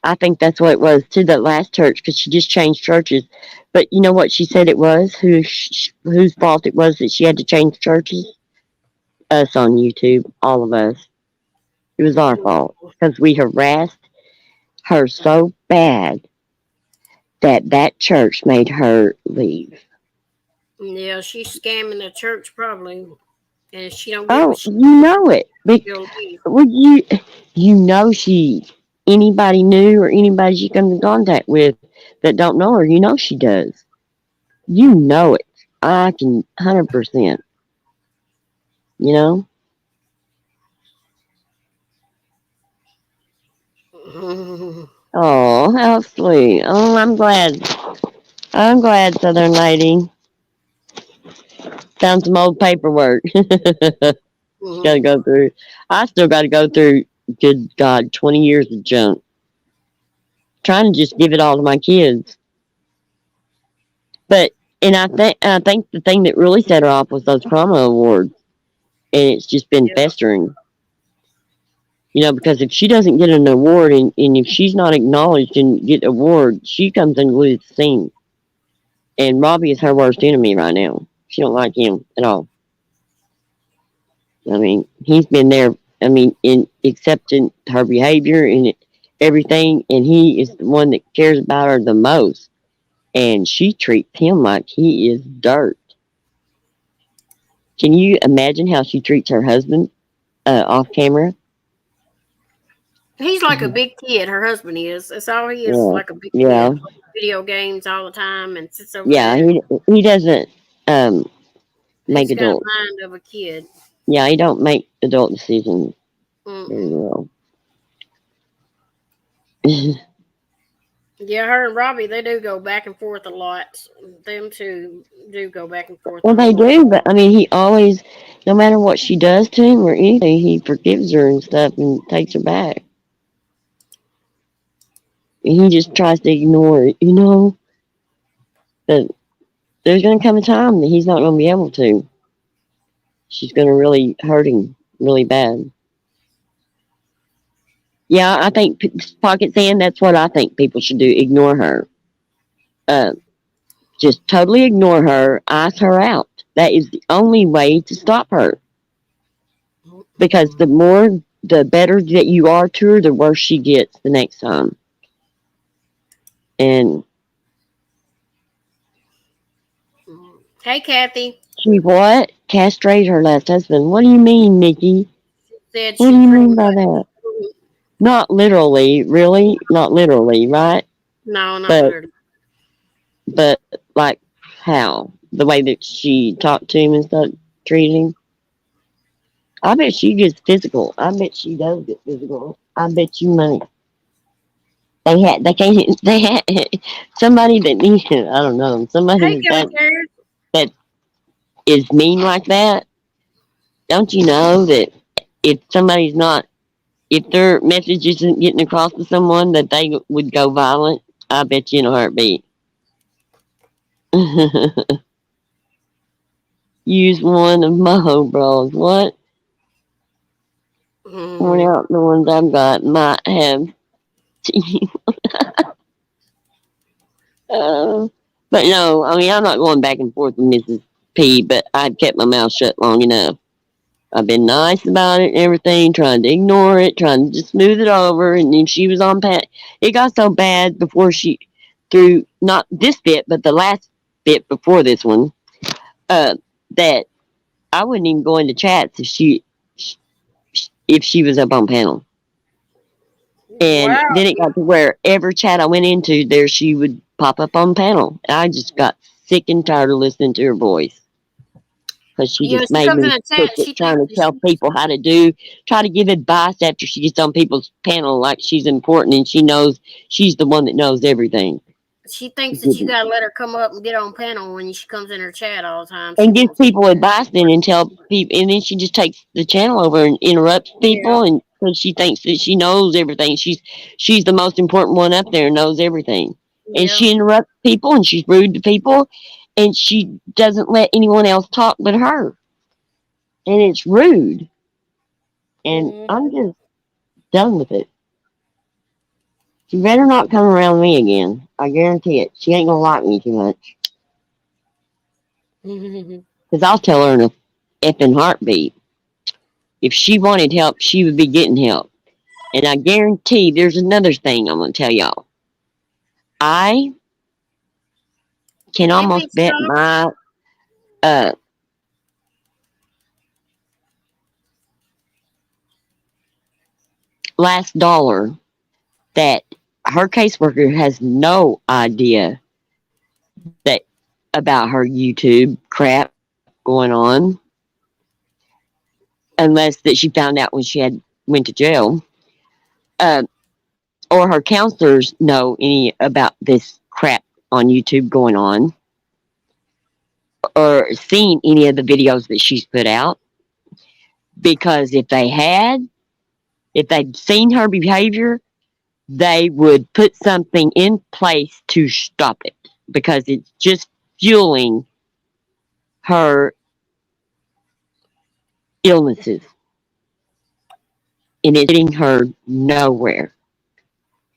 I think that's what it was to that last church, because she just changed churches. But you know what she said it was? Whose fault it was that she had to change churches? Us on YouTube. All of us. It was our fault. Because we harassed her so bad that church made her leave. Yeah, she's scamming the church probably, and if she don't get what Oh, she you know it. she'll leave. Well, you know anybody new or anybody she comes in contact with that don't know her, you know she does. You know it. I can 100%. You know? Oh, how sweet. Oh, I'm glad. I'm glad, Southern Lady. Found some old paperwork. Gotta go through. I still gotta go through, good God, 20 years of junk. Trying to just give it all to my kids. But, and I think the thing that really set her off was those trauma awards. And it's just been festering. You know, because if she doesn't get an award, and if she's not acknowledged and get an award, she comes unglued the scene. And Robbie is her worst enemy right now. She don't like him at all. I mean, he's been there, in accepting her behavior and everything, and he is the one that cares about her the most. And she treats him like he is dirt. Can you imagine how she treats her husband off camera? He's like a big kid. Her husband is. That's all he is. Yeah, Like a big yeah, kid. Plays video games all the time and sits over yeah. there. He doesn't make He's got a adult. mind of a kid. Yeah, he don't make adult decisions very Mm-mm. well. Yeah, her and Robbie, they do go back and forth a lot. Them two do go back and forth a Well, they lot. do, but he always, no matter what she does to him or anything, he forgives her and stuff and takes her back. And he just tries to ignore it, you know. But there's going to come a time that he's not going to be able to. She's going to really hurt him really bad. Yeah, I think Pocket Sand, that's what I think people should do. Ignore her. Just totally ignore her. Ice her out. That is the only way to stop her. Because the better that you are to her, the worse she gets the next time. And Hey, Kathy. she what? Castrated her last husband. What do you mean, Nikki? Said What she do you pretty mean by much. that? Not literally, really? Not literally, right? No, not But literally. but like how? The way that she talked to him and stuff, treated him? I bet she gets physical. I bet she does get physical. I bet you money. They can't, they had somebody that needs, I don't know, Hey, somebody Kelly Cares. that is mean like that. Don't you know that if somebody's not, if their message isn't getting across to someone, that they would go violent? I bet you in a heartbeat. Use one of my bras. What? Point Mm. out the ones I've got might have. uh, but no, I mean, I'm not going back and forth with Mrs. P, but I've kept my mouth shut long enough. I've been nice about it and everything, trying to ignore it, trying to just smooth it over. And then she was on pat. It got so bad before she, through not this bit, but the last bit before this one, that I wouldn't even go into chats if she was up on panel. And Wow. then it got to where every chat I went into, there she would pop up on panel. I just got sick and tired of listening to her voice because she Yeah, just she made comes in me a sick chat. at She trying thinks to that tell people how to do, try to give advice after she gets on people's panel like she's important and she knows she's the one that knows everything. she thinks that you gotta let her come up and get on panel when she comes in her chat all the time. She And gives wants. people advice then and tell people, and then she just takes the channel over and interrupts Yeah. people, and because she thinks that she knows everything, she's the most important one up there and knows everything, and Yeah. she interrupts people and she's rude to people, and she doesn't let anyone else talk but her, and it's rude, and Mm. I'm just done with it. She better not come around me again. I guarantee it. She ain't gonna like me too much because I'll tell her in a effing heartbeat. If she wanted help, she would be getting help. And I guarantee there's another thing I'm going to tell y'all. I can Hey, almost Big bet Stop. my uh, last dollar that her caseworker has no idea that about her YouTube crap going on, unless that she found out when she had went to jail, uh, or her counselors know any about this crap on YouTube going on, or seen any of the videos that she's put out. Because if they'd seen her behavior, they would put something in place to stop it because it's just fueling her illnesses and it's getting her nowhere.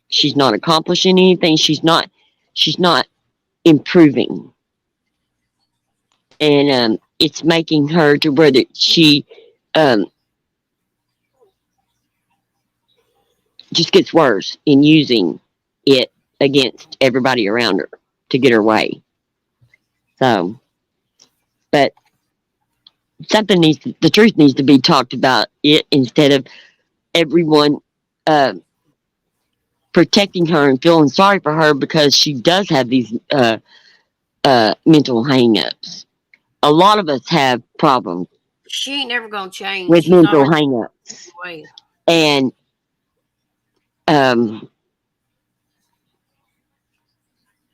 She's not accomplishing anything. She's not improving. And it's making her to where that she um, just gets worse in using it against everybody around her to get her way. So, but the truth needs to be talked about it instead of everyone uh, protecting her and feeling sorry for her because she does have these mental hang-ups. A lot of us have problems She ain't never gonna change. with She's mental already hang-ups, away. and um,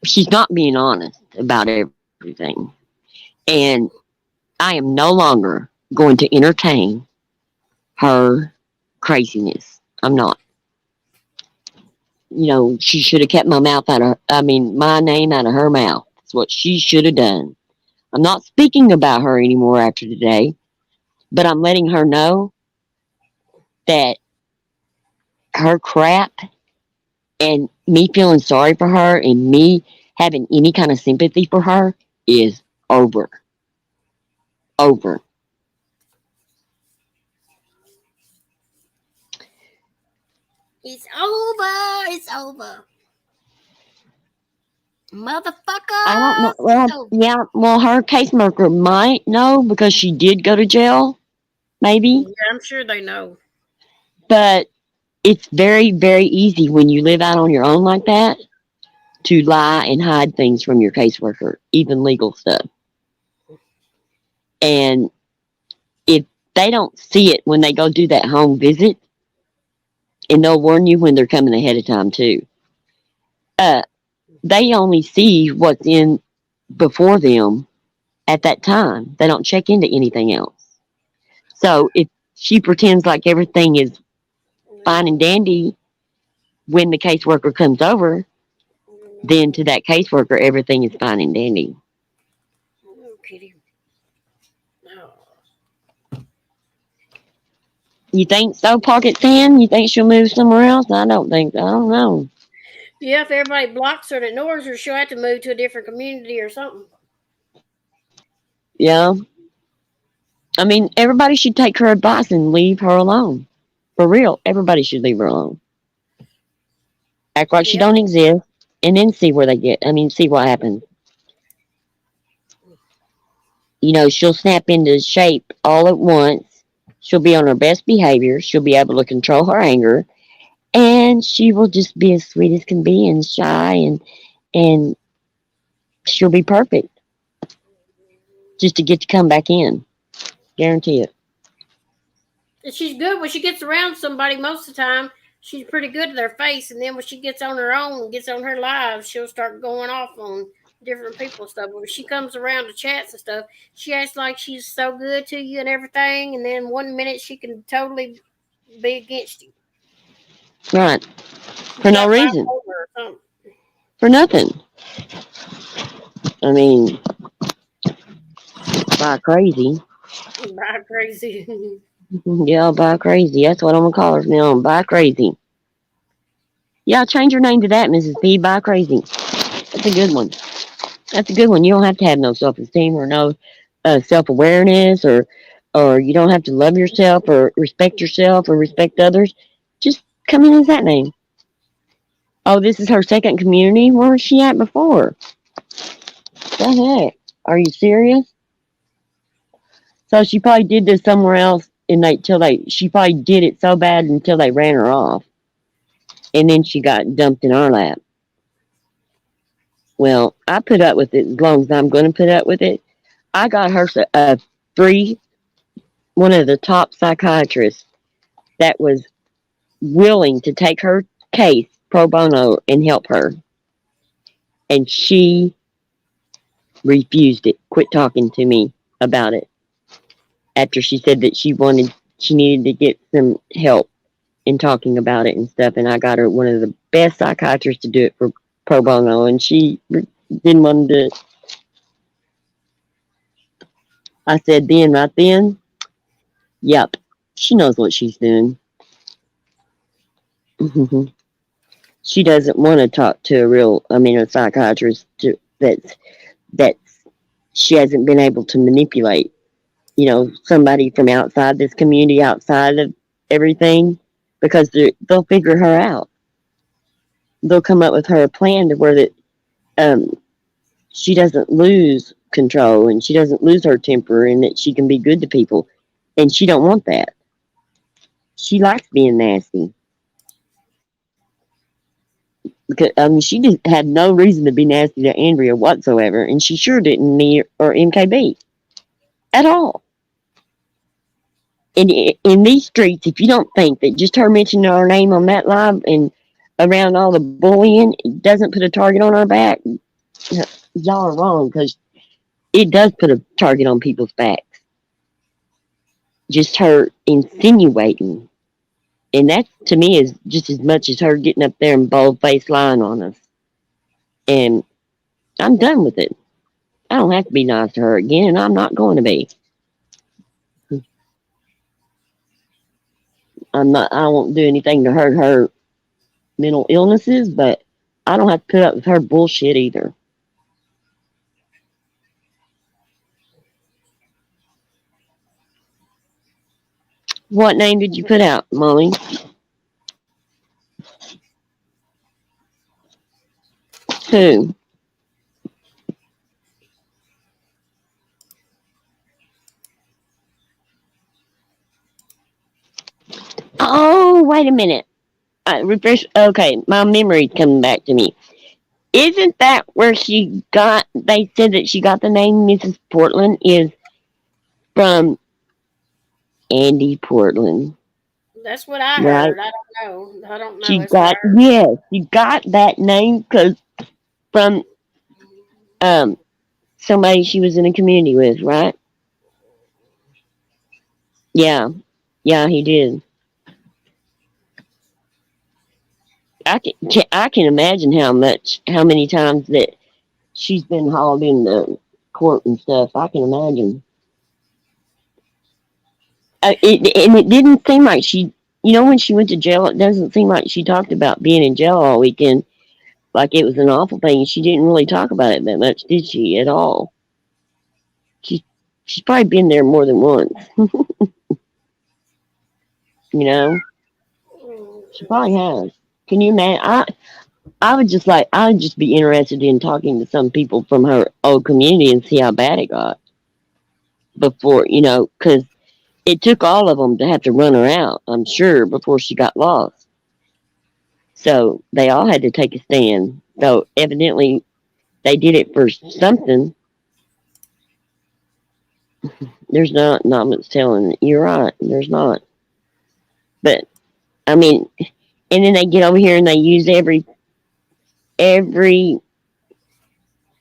she's not being honest about everything. And I am no longer going to entertain her craziness. I'm not. She should have kept my name out of her mouth. That's what she should have done. I'm not speaking about her anymore after today, but I'm letting her know that her crap and me feeling sorry for her and me having any kind of sympathy for her is over. Over. It's over. It's over. I don't know. Motherfuckers. It's Well, over. yeah, well, her caseworker might know because she did go to jail, maybe. Yeah, I'm sure they know. But it's very, very easy when you live out on your own like that to lie and hide things from your caseworker, even legal stuff. And if they don't see it when they go do that home visit, and they'll warn you when they're coming ahead of time too. Uh, they only see what's in before them at that time. They don't check into anything else. So if she pretends like everything is fine and dandy when the caseworker comes over, then to that caseworker everything is fine and dandy. Oh, kitty. Oh. You think so, Pocket Sam? You think she'll move somewhere else? I don't think so. I don't know. Yeah, if everybody blocks her and ignores her, she'll have to move to a different community or something. Yeah. I mean, everybody should take her advice and leave her alone. For real, everybody should leave her alone. Act like she Yep. don't exist, and then see where they get. I mean, see what happens. You know, she'll snap into shape all at once. She'll be on her best behavior. She'll be able to control her anger, and she will just be as sweet as can be and shy, and she'll be perfect just to get to come back in. Guarantee it. And she's good when she gets around somebody most of the time. She's pretty good to their face, and then when she gets on her own and gets on her live, she'll start going off on different people and stuff. But when she comes around to chats and stuff, she acts like she's so good to you and everything, and then one minute she can totally be against you. Right. For no reason. Or something. For nothing. I mean, by crazy. By crazy. Yeah, by crazy. That's what I'm gonna call her from now on. By crazy. Yeah, change your name to that, Mrs. P. By crazy. That's a good one. That's a good one. You don't have to have no self-esteem or no self-awareness, or you don't have to love yourself or respect others. Just come in as that name. Oh, this is her second community. Where was she at before? The heck? Are you serious? So she probably did this somewhere else, and she probably did it so bad until they ran her off, and then she got dumped in our lap. Well, I put up with it as long as I'm going to put up with it. I got her one of the top psychiatrists that was willing to take her case pro bono and help her, and she refused it. Quit talking to me about it after she said that she needed to get some help in talking about it and stuff. And I got her one of the best psychiatrists to do it for pro bono, and she didn't want to do it. I said right then, yep, she knows what she's doing. She doesn't want to talk to a psychiatrist that she hasn't been able to manipulate. You know, somebody from outside this community, outside of everything, because they'll figure her out. They'll come up with her a plan to where that she doesn't lose control and she doesn't lose her temper, and that she can be good to people. And she don't want that. She likes being nasty. Because she had no reason to be nasty to Andrea whatsoever, and she sure didn't me or MKB at all. In these streets, if you don't think that just her mentioning our name on that live and around all the bullying doesn't put a target on our back, y'all are wrong, because it does put a target on people's backs. Just her insinuating. And that, to me, is just as much as her getting up there and bold-faced lying on us. And I'm done with it. I don't have to be nice to her again, and I'm not going to be. I won't do anything to hurt her mental illnesses, but I don't have to put up with her bullshit either. What name did you put out, Molly? Who? Oh, wait a minute. Refresh. Okay, my memory's coming back to me. Isn't that where they said that she got the name Mrs. Portland is from Andy Portland. That's what I Right? heard. I don't know. I don't know. She That's what I got, heard. yes, she got that name because from um somebody she was in a community with, right? Yeah, yeah, he did. I can imagine how many times that she's been hauled into court and stuff. I can imagine. And it didn't seem like she, when she went to jail, it doesn't seem like she talked about being in jail all weekend like it was an awful thing. She didn't really talk about it that much, did she, at all? She, she's probably been there more than once, you know? She probably has. Can you imagine? I would just be interested in talking to some people from her old community and see how bad it got before, because it took all of them to have to run her out, I'm sure, before she got lost. So they all had to take a stand. So evidently they did it for something. There's not much telling. You're right. There's not. But I mean, and then they get over here and they use every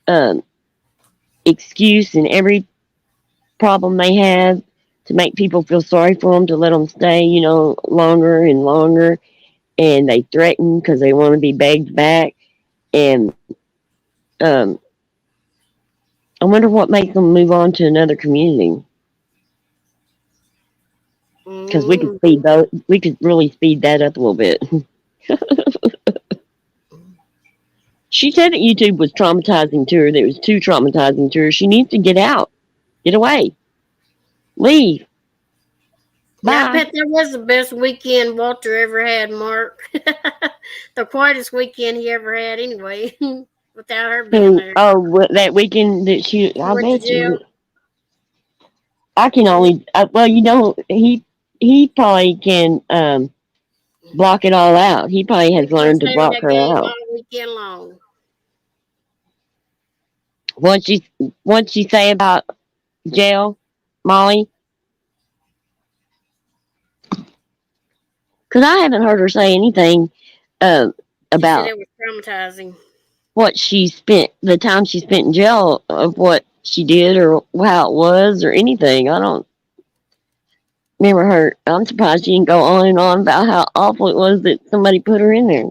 um, excuse and every problem they have to make people feel sorry for them, to let them stay, longer and longer. And they threaten because they want to be begged back. And um, I wonder what makes them move on to another community. Because we could really speed that up a little bit. She said that YouTube was traumatizing to her. That it was too traumatizing to her. She needs to get out, get away, leave. Bye. Yeah, I bet that was the best weekend Walter ever had, Mark. The quietest weekend he ever had, anyway, without her being there. Oh, that weekend that I Went bet to jail. I can only. Well, he probably can block it all out. He probably has learned to block her out. All weekend long. What'd she say about jail, Molly? Because I haven't heard her say anything about it was traumatizing. What she spent, the time she spent in jail, of what she did or how it was or anything. I don't remember her. I'm surprised she didn't go on and on about how awful it was that somebody put her in there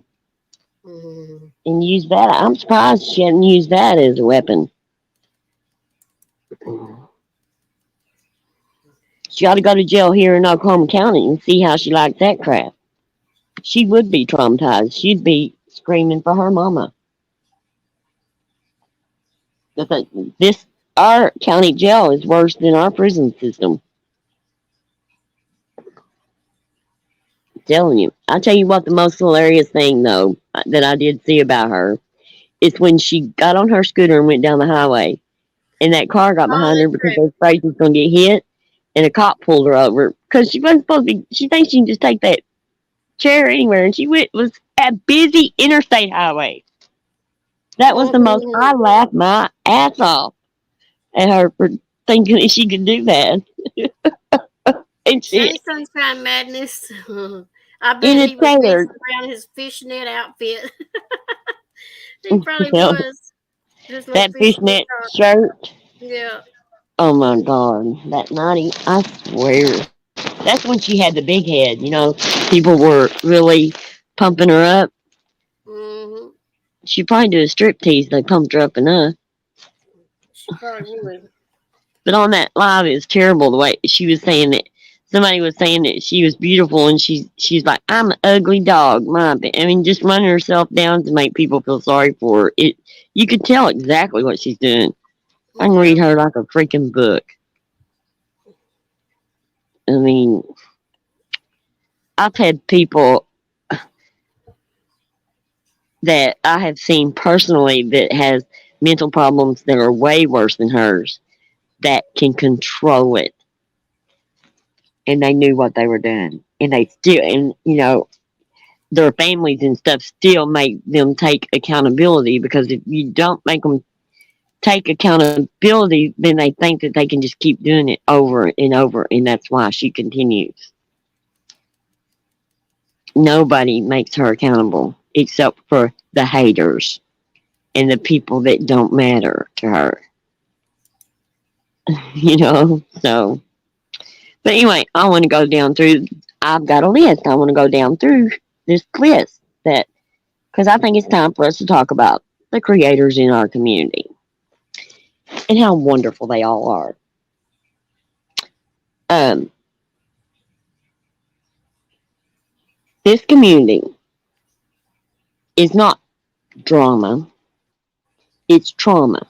and used that. I'm surprised she hadn't used that as a weapon. She ought to go to jail here in Oklahoma County and see how she likes that crap. She would be traumatized. She'd be screaming for her mama. Our county jail is worse than our prison system. I'm telling you. I'll tell you what, the most hilarious thing, though, that I did see about her is when she got on her scooter and went down the highway. And that car got behind her because they were afraid she was going to get hit. And a cop pulled her over because she wasn't supposed to be. She thinks she can just take that chair anywhere. And she was at busy interstate highway. That was the most. I laughed my ass off at her for thinking that she could do that. And shit. Sunshine Madness. I bet he was around his fishnet outfit. He probably was. That fishnet shirt. Yeah. Oh my God, that naughty! I swear. That's when she had the big head. People were really pumping her up. Mm-hmm. She probably did a striptease. They pumped her up enough. She probably would. But on that live, it was terrible the way she was saying that. Somebody was saying that she was beautiful, and she's like, "I'm an ugly dog." Just running herself down to make people feel sorry for her. You could tell exactly what she's doing. I can read her like a freaking book. I mean, I've had people that I have seen personally that has mental problems that are way worse than hers that can control it. And they knew what they were doing. And they still, their families and stuff still make them take accountability, because if you don't make them take accountability, then they think that they can just keep doing it over and over, and that's why she continues. Nobody makes her accountable except for the haters and the people that don't matter to her. So. But anyway, I want to go down through. I've got a list. I want to go down through this list because I think it's time for us to talk about the creators in our community and how wonderful they all are. Um, this community is not drama; it's trauma,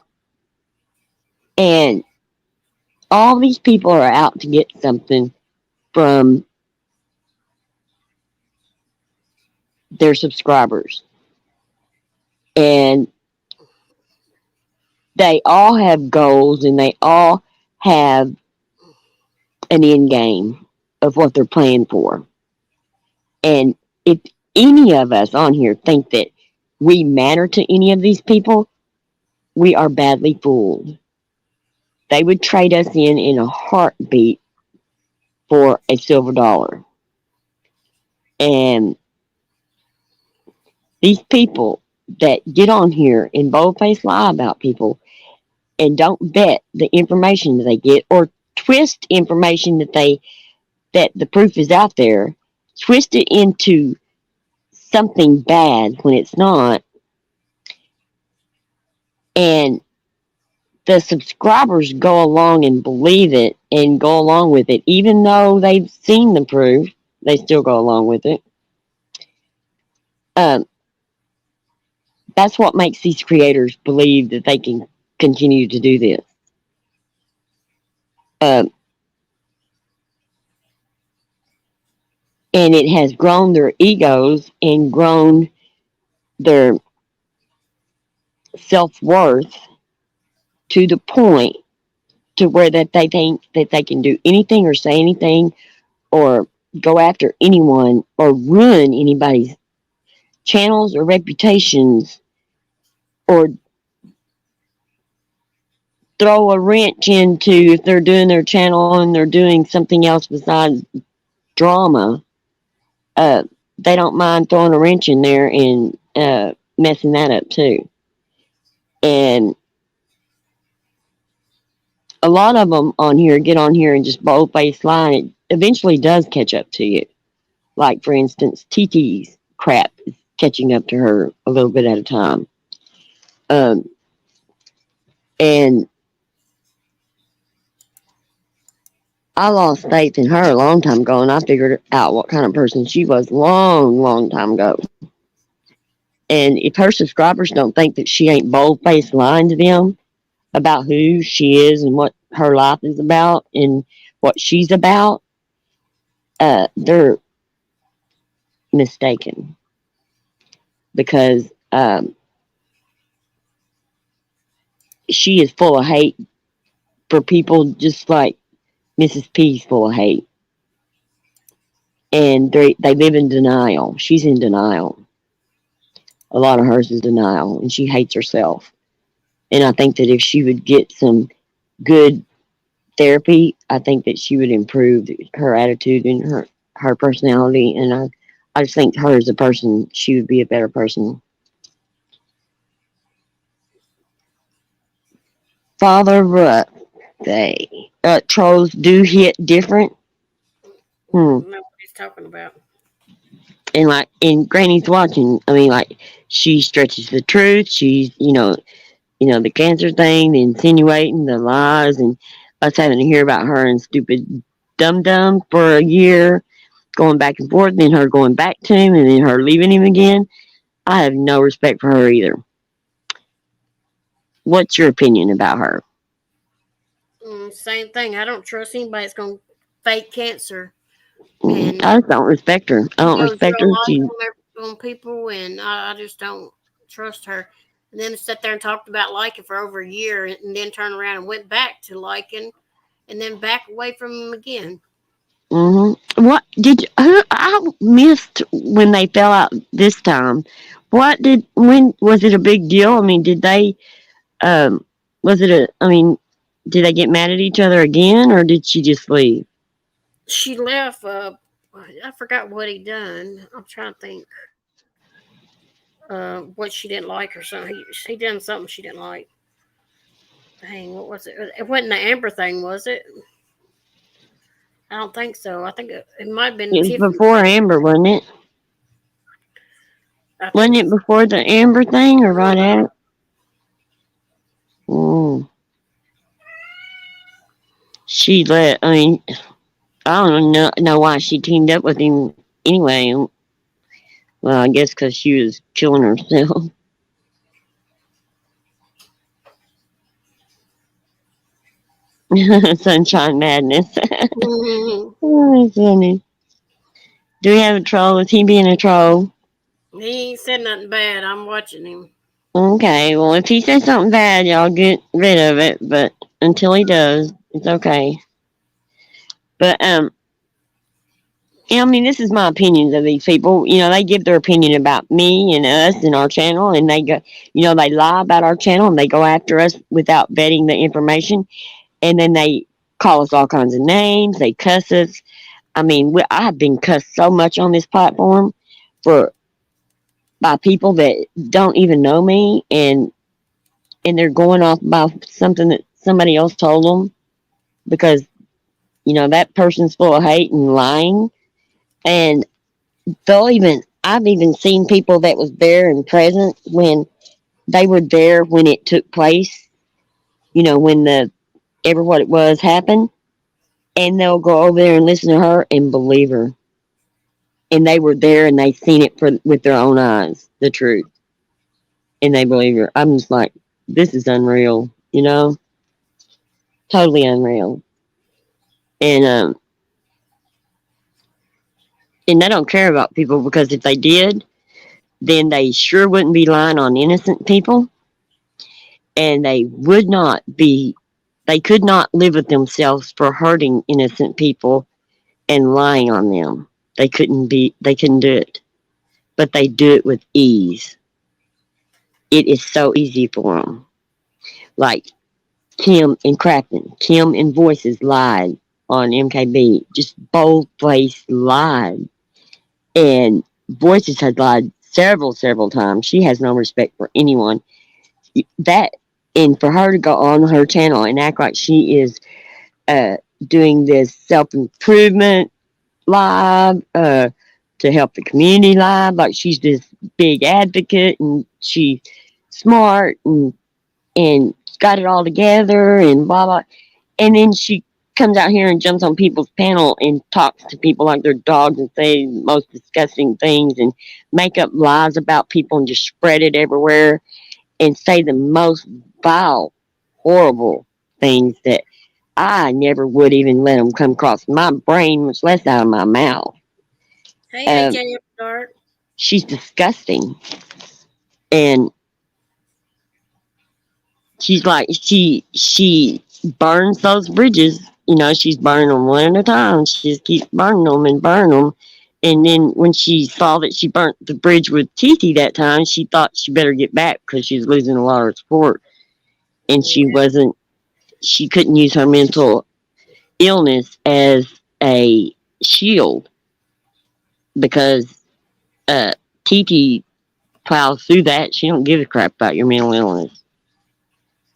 and all these people are out to get something from their subscribers, and they all have goals, and they all have an end game of what they're playing for. And if any of us on here think that we matter to any of these people, we are badly fooled. They would trade us in a heartbeat for a silver dollar. And these people that get on here and boldface lie about people and don't vet the information that they get, or twist information that the proof is out there, twist it into something bad when it's not, and the subscribers go along and believe it and go along with it, even though they've seen the proof, they still go along with it. That's what makes these creators believe that they can continue to do this. And it has grown their egos and grown their self-worth to the point to where that they think that they can do anything or say anything or go after anyone or ruin anybody's channels or reputations or throw a wrench into if they're doing their channel and they're doing something else besides drama. They don't mind throwing a wrench in there and messing that up too. And a lot of them on here get on here and just bold-faced lie, and it eventually does catch up to you. Like, for instance, TT's crap is catching up to her a little bit at a time. And I lost faith in her a long time ago, and I figured out what kind of person she was long time ago. And if her subscribers don't think that she ain't bold-faced lying to them about who she is and what her life is about and what she's about, they're mistaken. Because she is full of hate for people just like Mrs. P's full of hate. And they live in denial. She's in denial. A lot of hers is denial, and she hates herself. And I think that if she would get some good therapy, I think that she would improve her attitude and her personality. And I just think her as a person, she would be a better person. Father birthday. Trolls do hit different. I don't know what he's talking about. And like, and Granny's watching. I mean, like, she stretches the truth. She's, the cancer thing, the insinuating, the lies, and us having to hear about her and stupid dum-dum for a year, going back and forth, then her going back to him, and then her leaving him again. I have no respect for her either. What's your opinion about her? Same thing. I don't trust anybody that's going to fake cancer. And I just don't respect her. I don't respect her. On people, and I just don't trust her. And then sat there and talked about liking for over a year, and then turned around and went back to liking, and then back away from him again. What did you, I missed when they fell out this time? When was it a big deal? I mean, did they Was it I mean, did they get mad at each other again, or did she just leave? She left. I forgot what he done. I'm trying to think. What she didn't like or something. He done something she didn't like. Dang, what was it? It wasn't the Amber thing, was it? I don't think so. I think it might have been It was Tiffany. before Amber, wasn't it? I Wasn't think it before the Amber thing, or right at? Mm. She let. I mean, I don't know why she teamed up with him anyway. Well, I guess because she was killing herself. Sunshine Madness. Oh, that's funny. Do we have a troll? Is he being a troll? he ain't said nothing bad. I'm watching him. Okay, well, if he says something bad, y'all get rid of it. But until he does, it's okay. But I mean, this is my opinions of these people. You know, they give their opinion about me and us and our channel, and they go, they lie about our channel and they go after us without vetting the information, and then they call us all kinds of names. They cuss us. I mean, I have been cussed so much on this platform by people that don't even know me, and they're going off by something that somebody else told them because that person's full of hate and lying, and I've even seen people that was there and present when they were there when it took place, when the ever what it was happened, and they'll go over there and listen to her and believe her, and they were there and they seen it with their own eyes, the truth, and they believe her. I'm just like, this is unreal, totally unreal, and they don't care about people, because if they did, then they sure wouldn't be lying on innocent people, and they could not live with themselves for hurting innocent people and lying on them. They couldn't do it. But they do it with ease. It is so easy for them. Like Kim and Crafton. Kim and Voices lied on MKB. Just bold-faced lied. And Voices has lied several times. She has no respect for anyone. And for her to go on her channel and act like she is doing this self-improvement live to help the community live, like she's this big advocate and she's smart and got it all together and blah blah, and then she comes out here and jumps on people's panel and talks to people like they're dogs and say the most disgusting things and make up lies about people and just spread it everywhere and say the most vile, horrible things that I never would even let them come across my brain, much less out of my mouth. Hey, AJ Dark. She's disgusting. And she's like, she burns those bridges. She's burning them one at a time. She just keeps burning them and burning them. And then when she saw that she burnt the bridge with Titi that time, she thought she better get back because she was losing a lot of support. And she couldn't use her mental illness as a shield, because Titi plows through that. She don't give a crap about your mental illness.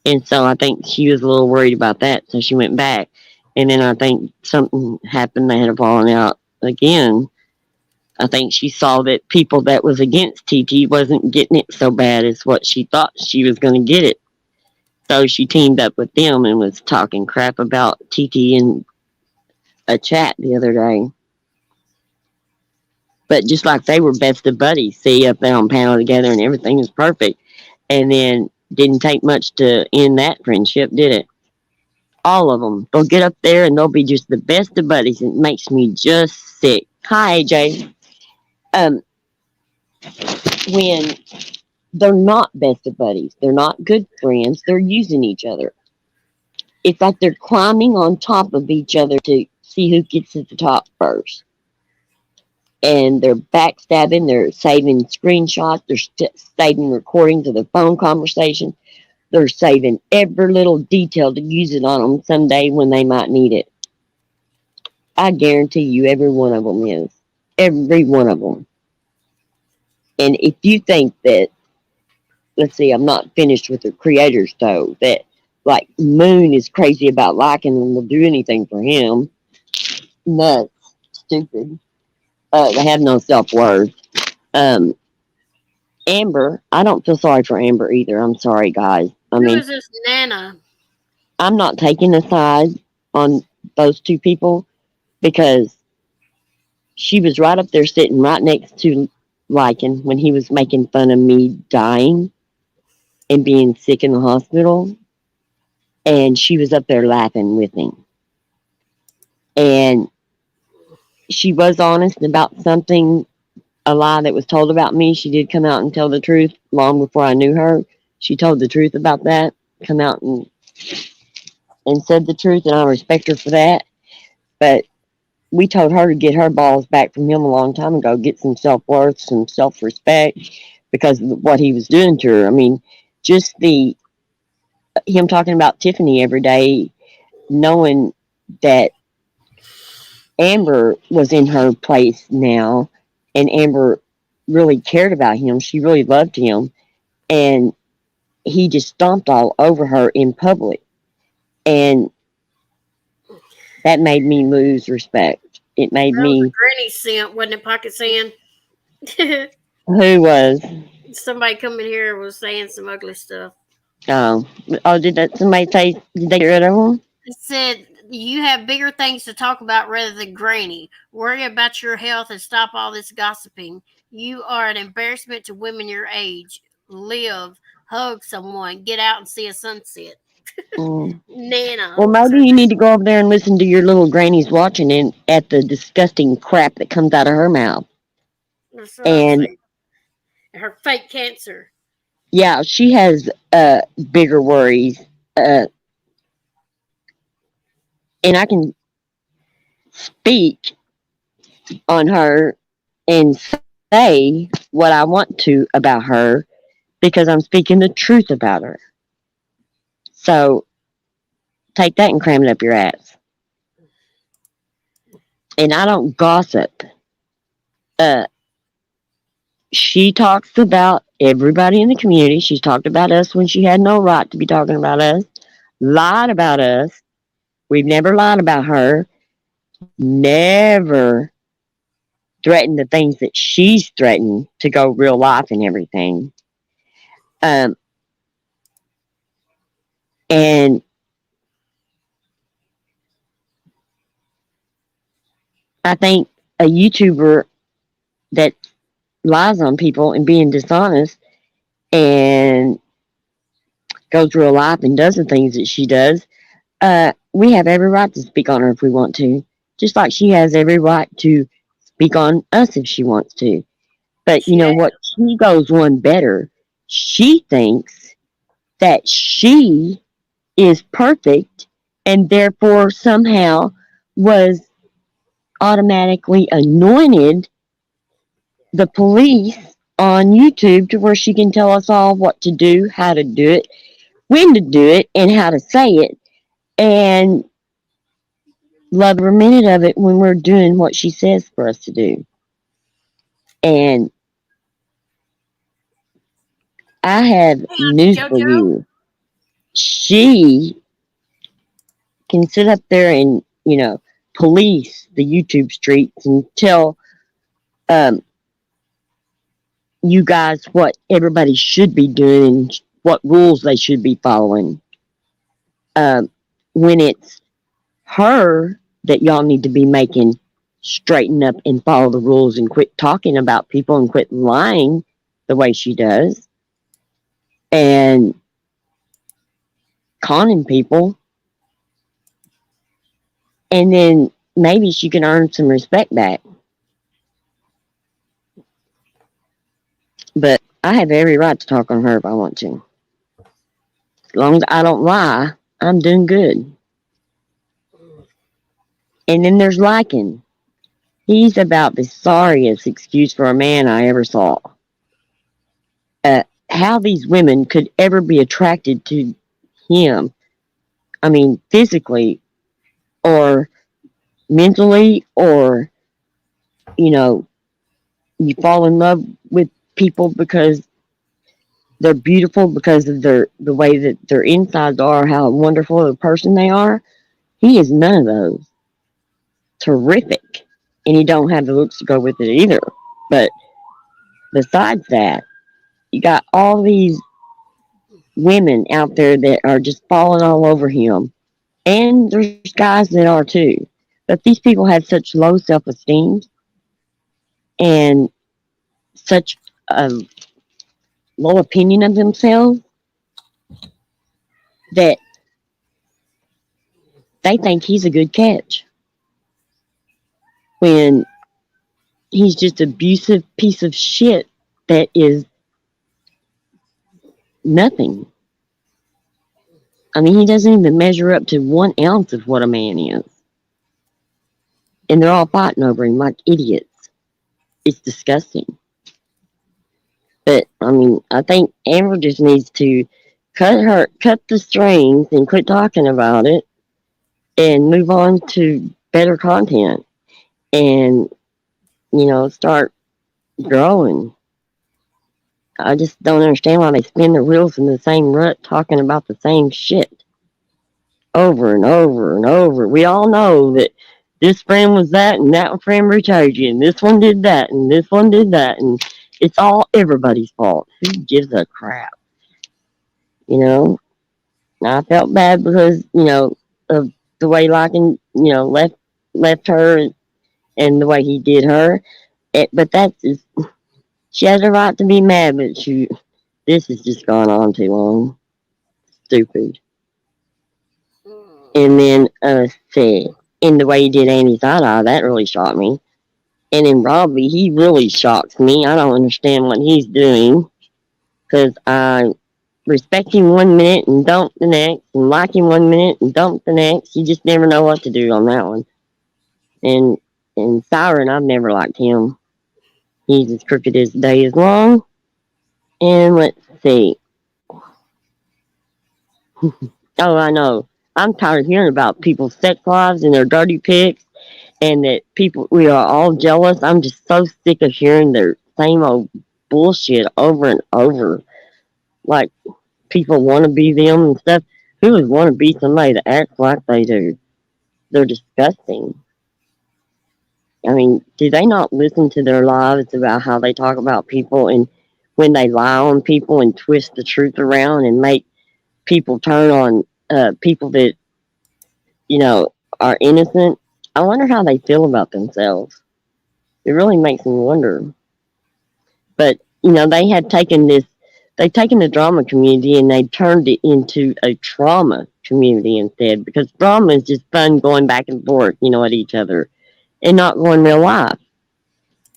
And so I think she was a little worried about that, so she went back. And then I think something happened. They had a falling out again. I think she saw that people that was against TT wasn't getting it so bad as what she thought she was going to get it. So she teamed up with them and was talking crap about TT in a chat the other day. But just like they were best of buddies, see, up there on panel together and everything was perfect. And then didn't take much to end that friendship, did it? All of them. They'll get up there and they'll be just the best of buddies. It makes me just sick. Hi, AJ. When they're not best of buddies, they're not good friends, they're using each other. It's like they're climbing on top of each other to see who gets to the top first. And they're backstabbing, they're saving screenshots, they're saving recordings of their phone conversations. they're saving every little detail to use it on them someday when they might need it. I guarantee you every one of them is. Every one of them. And if you think that, let's see, I'm not finished with the creators though, that like Moon is crazy about liking and will do anything for him. Nuts. Stupid. They have no self-worth. Um, Amber, I don't feel sorry for Amber either. I'm sorry, guys. Who is this Nana? I'm not taking a side on those two people because she was right up there sitting right next to Lycan when he was making fun of me dying and being sick in the hospital. And she was up there laughing with him. And she was honest about something, a lie that was told about me. She did come out and tell the truth long before I knew her. She told the truth about that, come out and said the truth, and I respect her for that. But we told her to get her balls back from him a long time ago, get some self-worth, some self-respect, because of what he was doing to her. I mean, just him talking about Tiffany every day, knowing that Amber was in her place now, and Amber really cared about him. She really loved him, and he just stomped all over her in public. And that made me lose respect. It made That was me... a granny scent, wasn't it, Pocket Sand? Who was? Somebody coming here was saying some ugly stuff. Oh, did somebody say, did they get rid of him? It said, you have bigger things to talk about rather than Granny. Worry about your health and stop all this gossiping. You are an embarrassment to women your age. Live, hug someone, get out and see a sunset. Nana. Well, maybe you need to go over there and listen to your little grannies watching and at the disgusting crap that comes out of her mouth. That's what I'm saying. Her fake cancer. Yeah, she has bigger worries. And I can speak on her and say what I want to about her because I'm speaking the truth about her. So take that and cram it up your ass. And I don't gossip. She talks about everybody in the community. She's talked about us when she had no right to be talking about us. Lied about us. We've never lied about her. Never threatened the things that she's threatened to go real life and everything. And I think a YouTuber that lies on people and being dishonest and goes real life and does the things that she does, we have every right to speak on her if we want to. Just like she has every right to speak on us if she wants to. But you know what? She goes one better. She thinks that she is perfect and therefore somehow was automatically anointed the police on YouTube to where she can tell us all what to do, how to do it, when to do it, and how to say it, and love every minute of it when we're doing what she says for us to do. And I have news for you. She can sit up there and, police the YouTube streets and tell you guys what everybody should be doing and what rules they should be following. When it's her that y'all need to be making straighten up and follow the rules and quit talking about people and quit lying the way she does and conning people. And then maybe she can earn some respect back. But I have every right to talk on her if I want to. As long as I don't lie, I'm doing good. And then there's Lycan. He's about the sorriest excuse for a man I ever saw. how these women could ever be attracted to him. I mean, physically or mentally, or, you know, you fall in love with people because they're beautiful, because of the way that their insides are, how wonderful of a person they are. He is none of those. Terrific. And he don't have the looks to go with it either. But besides that, you got all these women out there that are just falling all over him. And there's guys that are too. But these people have such low self esteem and such a low opinion of themselves that they think he's a good catch. When he's just an abusive piece of shit that is nothing. I mean, he doesn't even measure up to 1 ounce of what a man is. And they're all fighting over him like idiots. It's disgusting. But I mean, I think Amber just needs to cut the strings and quit talking about it and move on to better content and, start growing. I just don't understand why they spin the wheels in the same rut talking about the same shit over and over and over. We all know that this friend was that and that friend betrayed you and this one did that and this one did that, and it's all everybody's fault. Who gives a crap? I felt bad because, of the way Larkin, left her and the way he did her. But that's just, she has a right to be mad, but this has just gone on too long. Stupid. And then, see, in the way he did Annie's eye, that really shocked me. And then Robbie, he really shocks me. I don't understand what he's doing. Because I respect him 1 minute and don't the next, and like him 1 minute and don't the next. You just never know what to do on that one. And Siren, I've never liked him. He's as crooked as the day is long. And let's see. Oh, I know. I'm tired of hearing about people's sex lives and their dirty pics, and that we are all jealous. I'm just so sick of hearing their same old bullshit over and over. Like, people want to be them and stuff. Who would want to be somebody that acts like they do? They're disgusting. I mean, do they not listen to their lives about how they talk about people, and when they lie on people and twist the truth around and make people turn on people that, are innocent? I wonder how they feel about themselves. It really makes me wonder. But, they've taken the drama community and they turned it into a trauma community instead, because drama is just fun going back and forth, at each other and not going real life.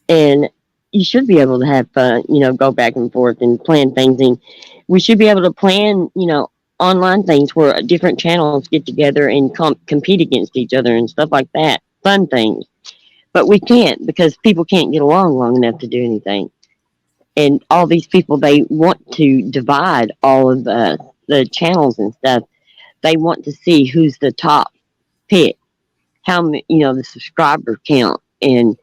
And you should be able to have fun, go back and forth and plan things. And we should be able to plan, online things where different channels get together and compete against each other and stuff like that. Fun things. But we can't, because people can't get along long enough to do anything. And all these people, they want to divide all of the channels and stuff. They want to see who's the top pick, how many, the subscriber count, and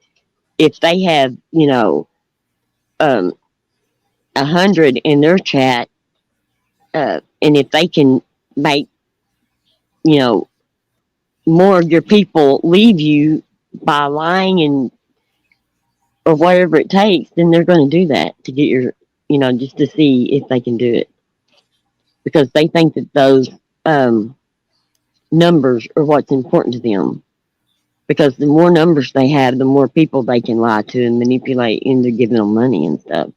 if they have, 100 in their chat, and if they can make, more of your people leave you by lying and or whatever it takes, then they're going to do that to get your, just to see if they can do it, because they think that those numbers are what's important to them. Because the more numbers they have, the more people they can lie to and manipulate into giving them money and stuff.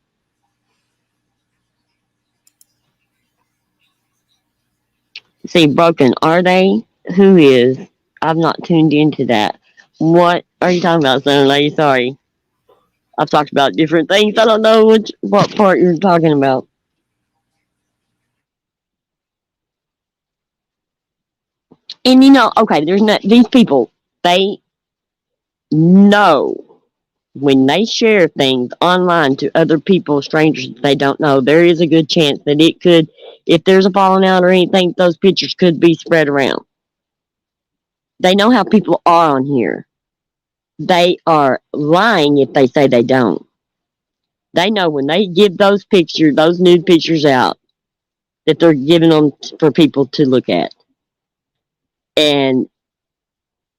See, broken, are they? Who is? I've not tuned into that. What are you talking about, son lady? Sorry. I've talked about different things. I don't know what part you're talking about. And okay, there's not, these people, they know when they share things online to other people, strangers that they don't know, there is a good chance that it could, if there's a falling out or anything, those pictures could be spread around. They know how people are on here. They are lying if they say they don't. They know when they give those pictures, those nude pictures out, that they're giving them for people to look at. And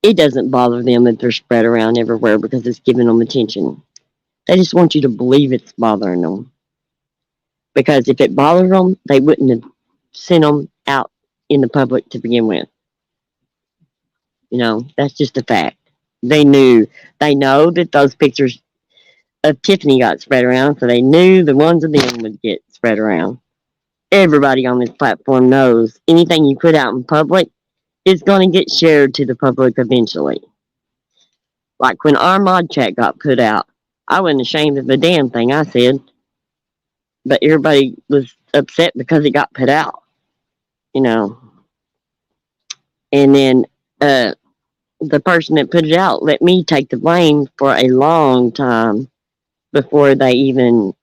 it doesn't bother them that they're spread around everywhere because it's giving them attention. They just want you to believe it's bothering them. Because if it bothered them, they wouldn't have sent them out in the public to begin with. You know, that's just a fact. They know that those pictures of Tiffany got spread around, so they knew the ones of them would get spread around. Everybody on this platform knows anything you put out in public is going to get shared to the public eventually. Like when our mod chat got put out, I wasn't ashamed of the damn thing I said, but everybody was upset because it got put out, you know. And then the person that put it out let me take the blame for a long time before they even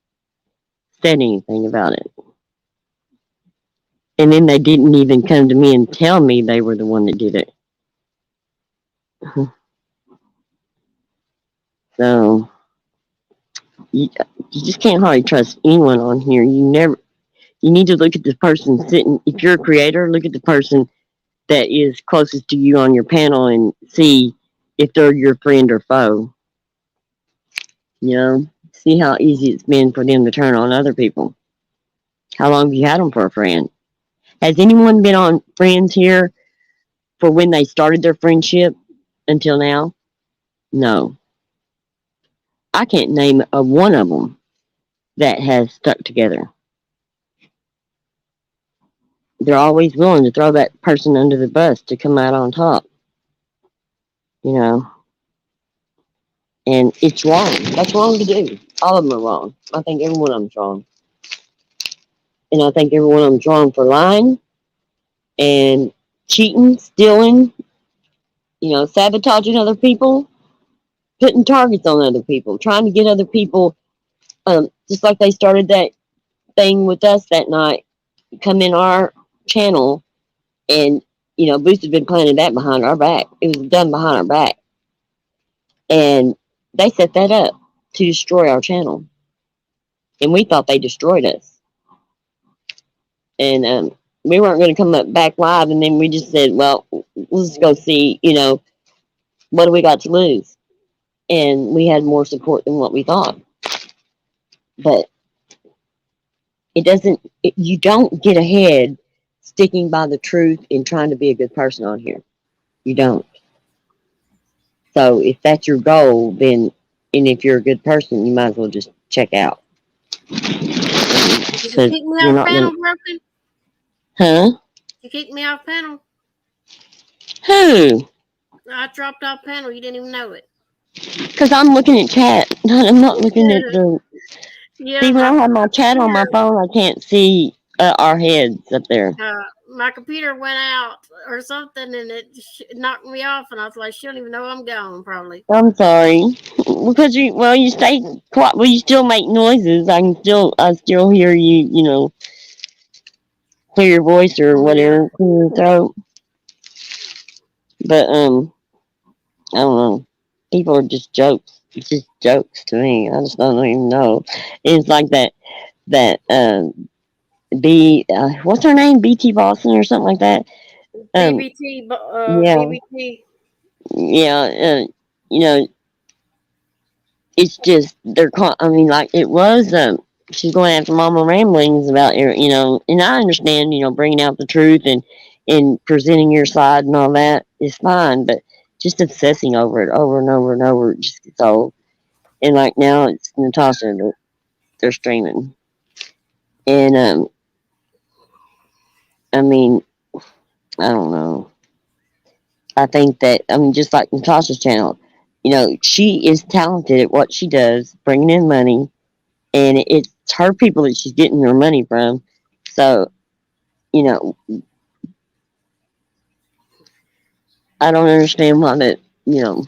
said anything about it. And then they didn't even come to me and tell me they were the one that did it. So you just can't hardly trust anyone on here. You need to look at the person sitting. If you're a creator, look at the person that is closest to you on your panel and see if they're your friend or foe. You know, see how easy it's been for them to turn on other people. How long have you had them for a friend? Has anyone been on Friends here for when they started their friendship until now? No. I can't name a one of them that has stuck together. They're always willing to throw that person under the bus to come out on top. You know. And it's wrong. That's wrong to do. All of them are wrong. I think every one of them's wrong. And I think every one of them's wrong for lying and cheating, stealing, you know, sabotaging other people, putting targets on other people, trying to get other people, just like they started that thing with us that night, come in our channel and, you know, Boost had been planning that behind our back. It was done behind our back. And they set that up to destroy our channel. And we thought they destroyed us. And we weren't going to come up back live, and then we just said, well, let's go see, you know, what do we got to lose? And we had more support than what we thought. But you don't get ahead sticking by the truth and trying to be a good person on here. You don't. So if that's your goal, then, and if you're a good person, you might as well just check out. You keep me off panel, Broken? Huh? You keep me off panel? Who? I dropped off panel. You didn't even know it. Because I'm looking at chat. I'm not looking at the... Yeah, see, when I have my chat on my phone, I can't see our heads up there. My computer went out or something, and it knocked me off, and I was like, she don't even know I'm gone, probably. I'm sorry. Because you stay quiet. Well, you still make noises. I still hear you, you know, clear your voice or whatever, clear your throat. But, I don't know. People are just jokes. It's just jokes to me. I just don't even know. It's like that, what's her name? BT Boston or something like that? BBT, yeah. BBT. Yeah, you know, it's just, I mean, like, it was, she's going after Mama Ramblings about, you know, and I understand, you know, bringing out the truth and presenting your side and all that is fine, but just obsessing over it over and over and over just gets old. And like now it's Natasha that they're streaming. And, I mean, I don't know. I think that, I mean, just like Natasha's channel, you know, she is talented at what she does, bringing in money, and it's her people that she's getting her money from. So, you know, I don't understand why that, you know,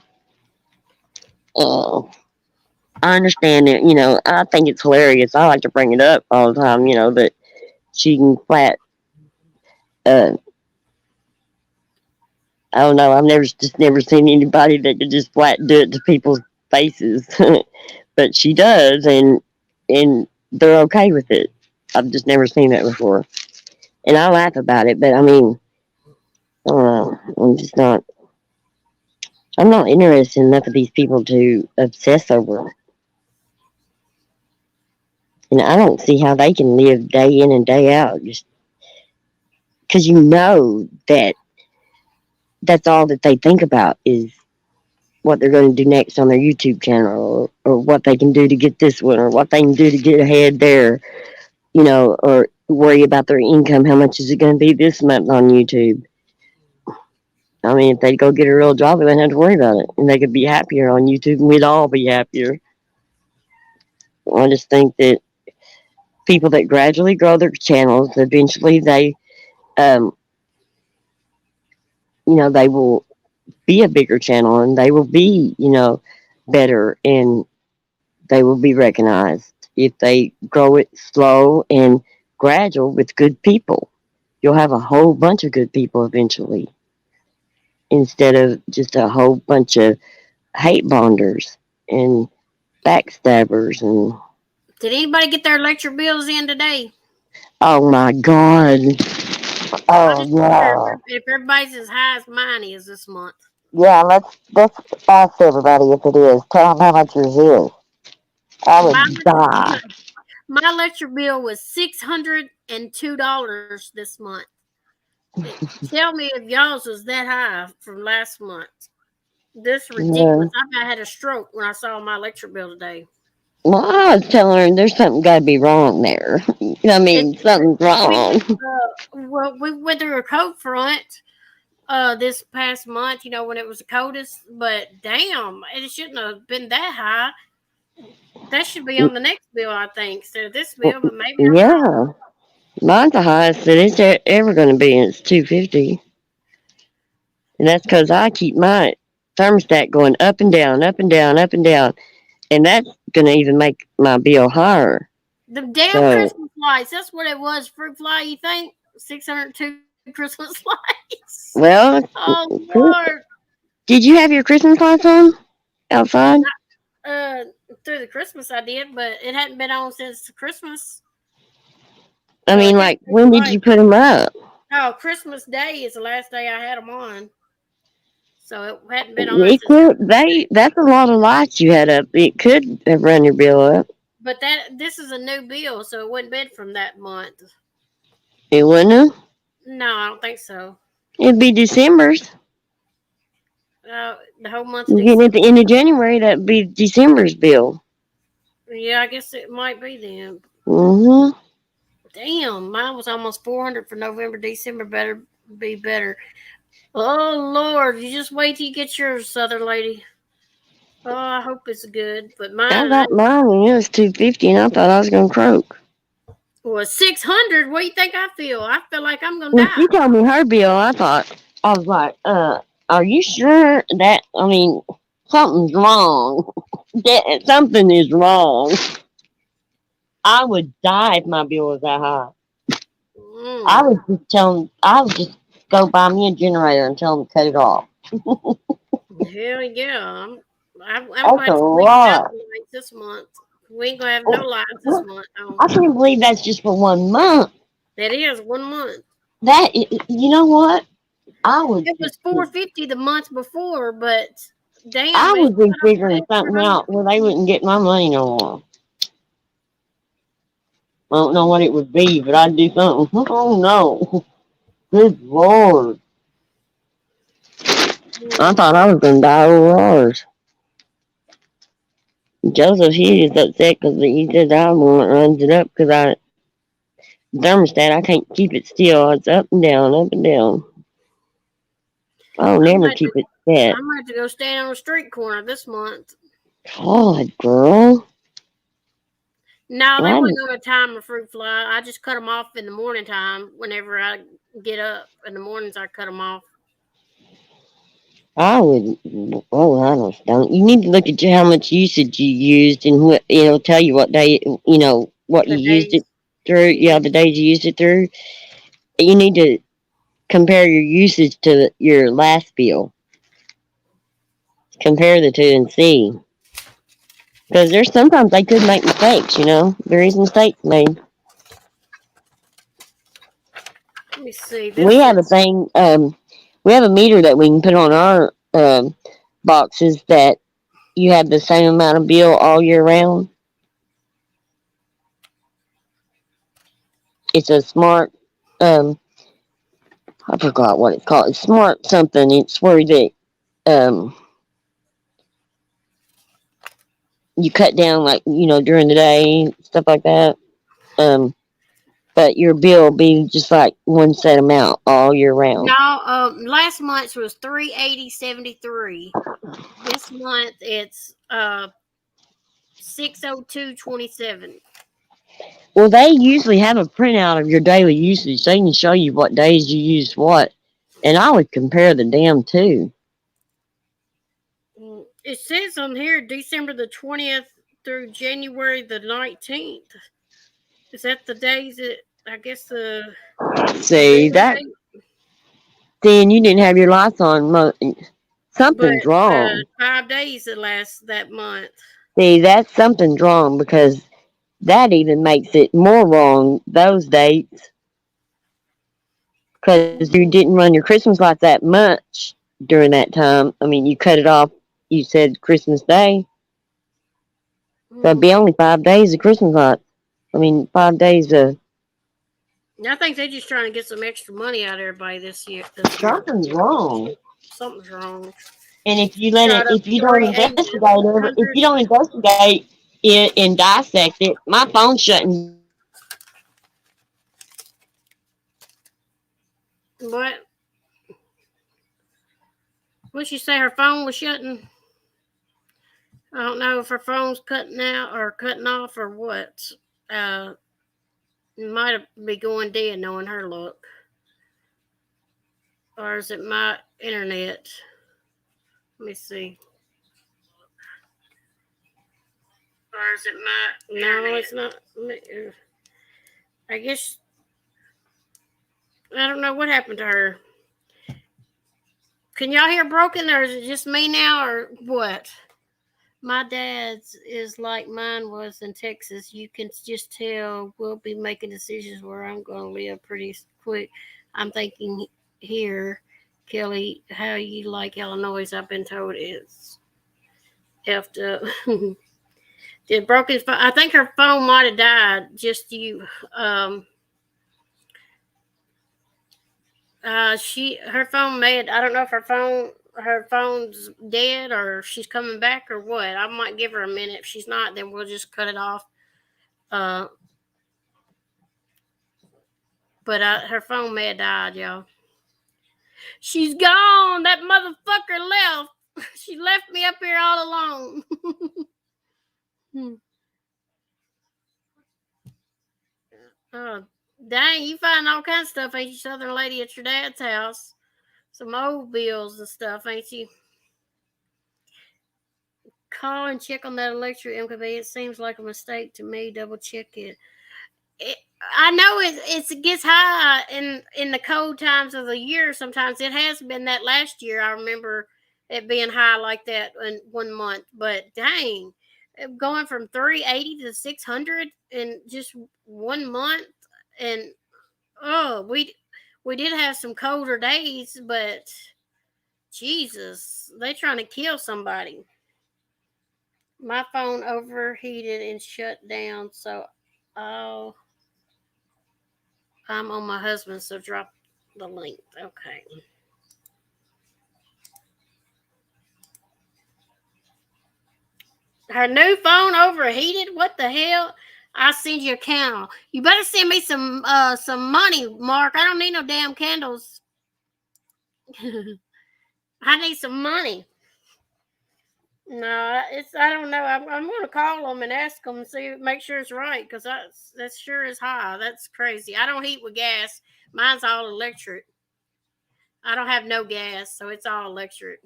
I understand it. I think it's hilarious. I like to bring it up all the time. That she can flat. Uh, I don't know. I've never seen anybody that could just flat do it to people's faces, but she does, and they're okay with it. I've just never seen that before, and I laugh about it. But I mean, I don't know. I'm just not. I'm not interested enough of these people to obsess over. And I don't see how they can live day in and day out just because that that's all that they think about is what they're going to do next on their YouTube channel, or what they can do to get this one, or what they can do to get ahead there, or worry about their income. How much is it going to be this month on YouTube? I mean, if they go get a real job, they wouldn't have to worry about it, and they could be happier on YouTube, and we'd all be happier. I just think that people that gradually grow their channels, eventually um, they will be a bigger channel, and they will be, better, and they will be recognized if they grow it slow and gradual with good people. You'll have a whole bunch of good people eventually, instead of just a whole bunch of hate bonders and backstabbers. And Did anybody get their electric bills in today? oh my god, I oh just wonder yeah. if everybody's as high as mine is this month. Yeah, let's ask everybody if it is. Tell them how much yours is. I My would die. my electric bill was $602 this month. Tell me if y'all's was that high from last month. This is Yeah. ridiculous. I about had a stroke when I saw my electric bill today. Well, I was telling her there's something got to be wrong there. I It, mean, something's wrong. well, we went through a cold front this past month, when it was the coldest, but damn, it shouldn't have been that high. That should be on the next bill, I think, instead of this bill, but maybe I'm wrong. Yeah, mine's the highest that it's ever going to be, and it's 250. And that's because I keep my thermostat going up and down, up and down, up and down, and that's going to even make my bill higher. The damn So, Christmas lights, that's what it was. Fruit fly, you think? 602 Christmas lights. well, Oh, Lord. did you have your Christmas lights on outside? Uh, Through the Christmas I did, but it hadn't been on since Christmas. I So I mean, did like, when did you put them up? Oh, Christmas Day is the last day I had them on. So it hadn't been on It since. could. That's a lot of lights you had up. It could have run your bill up. But this is a new bill, so it wouldn't been from that month. It wouldn't have. No, I don't think so. It'd be December's. The whole month of You're getting at December. the end of January. That'd be December's bill. Yeah, I guess it might be then. Mm-hmm. Damn, mine was almost 400 for November. December better be better. Oh Lord, you just wait till you get yours, Southern lady. Oh, I hope it's good. But I mine got mine and it was 250, and I thought I was gonna croak. was 600. What do you think I feel? I feel like I'm gonna When die. she told me her bill, I was like, are you sure that? I mean, something's wrong. Something is wrong. I would die if my bill was that high. Mm. I would just go buy me a generator and tell them to cut it off. Hell yeah. I'm That's gonna a have to leave out lot. the lights this month. We ain't gonna have no lights this month. Oh, I can't believe that's just for 1 month. that is 1 month. You know what? I would It was 450 the month before, but I damn, would be it's figuring something out where they wouldn't get my money no more. I don't know what it would be, but I'd do something. Oh no. Good Lord. I thought I was going to die over ours. Joseph, he is upset because he said I'm the one that runs it up because thermostat, I can't keep it still. It's up and down, up and down. I'll never keep it set. I'm gonna have to go stand on a street corner this month. God, girl. No, they wasn't gonna time a fruit fly. I just cut them off in the morning time. Whenever I get up in the mornings, I cut them off. I would. Oh, I don't. You need to look at how much usage you used and what tell you what day. What The you used days. it through. Yeah, the days you used it through. You need to compare your usage to your last bill. Compare the two and see. Because there's sometimes they could make mistakes. There is mistakes made. Let me see. We This have a is thing. We have a meter that we can put on our boxes that you have the same amount of bill all year round. It's a smart. I forgot what it's called. It's smart something. It's where um you cut down like during the day stuff like that. Um, but your bill be just like one set amount all year round. no. Last month's was 380.73. This month it's 602.27. Well, they usually have a printout of your daily usage. They can show you what days you use what, and I would compare the damn two. It says on here December the 20th through January the 19th. Is that the days that I guess the See real that? date? Then you didn't have your lights on. But Something's wrong. 5 days that last that month. See, that's something's wrong because that even makes it more wrong those dates because you didn't run your Christmas lights that much during that time. I mean, you cut it off. You said Christmas Day, so it'd be only 5 days of Christmas lights. I mean, 5 days of. I think they're just trying to get some extra money out of everybody this year. This month. Something's wrong. Something's wrong. And if you let Shot it, up if you don't 380 investigate to it, if 600. you don't investigate it and dissect it, my phone's shutting down. What? What she say? Her phone was shutting. I don't know if her phone's cutting out or cutting off or what. Uh, it might be going dead knowing her look. Or is it my internet? Let me see. Or is it my internet? No, it's not. I guess I don't know what happened to her. Can y'all hear broken, or is it just me now, or what? My dad's is like mine was in Texas. You can just tell we'll be making decisions where I'm going to live pretty quick. I'm thinking here, Kelly, how you like Illinois? I've been told it's effed up. Did broken? I think her phone might have died. Just you. Her phone made. I don't know if her phone's dead or she's coming back or what. I might give her a minute. If she's not, then we'll just cut it off. Uh, but her phone may have died, y'all. She's gone. That motherfucker left. She left me up here all alone. Oh, dang, you find all kinds of stuff, ain't you, Southern lady, at your dad's house? Some old bills and stuff, ain't you? Call and check on that electric MKB. It seems like a mistake to me. Double check it. I know it gets high in the cold times of the year. Sometimes it has been that last year. I remember it being high like that in 1 month. But dang, going from 380 to 600 in just 1 month, and oh, we did have some colder days, but Jesus, they trying to kill somebody. My phone overheated and shut down, so oh. I'm on my husband, so drop the link. Okay. Her new phone overheated? What the hell? I'll send you a candle. You better send me some money, Mark. I don't need no damn candles. I need some money. No, I don't know. I'm gonna call them and ask them and see, make sure it's right, because that sure is high. That's crazy. I don't heat with gas. Mine's all electric. I don't have no gas, so it's all electric.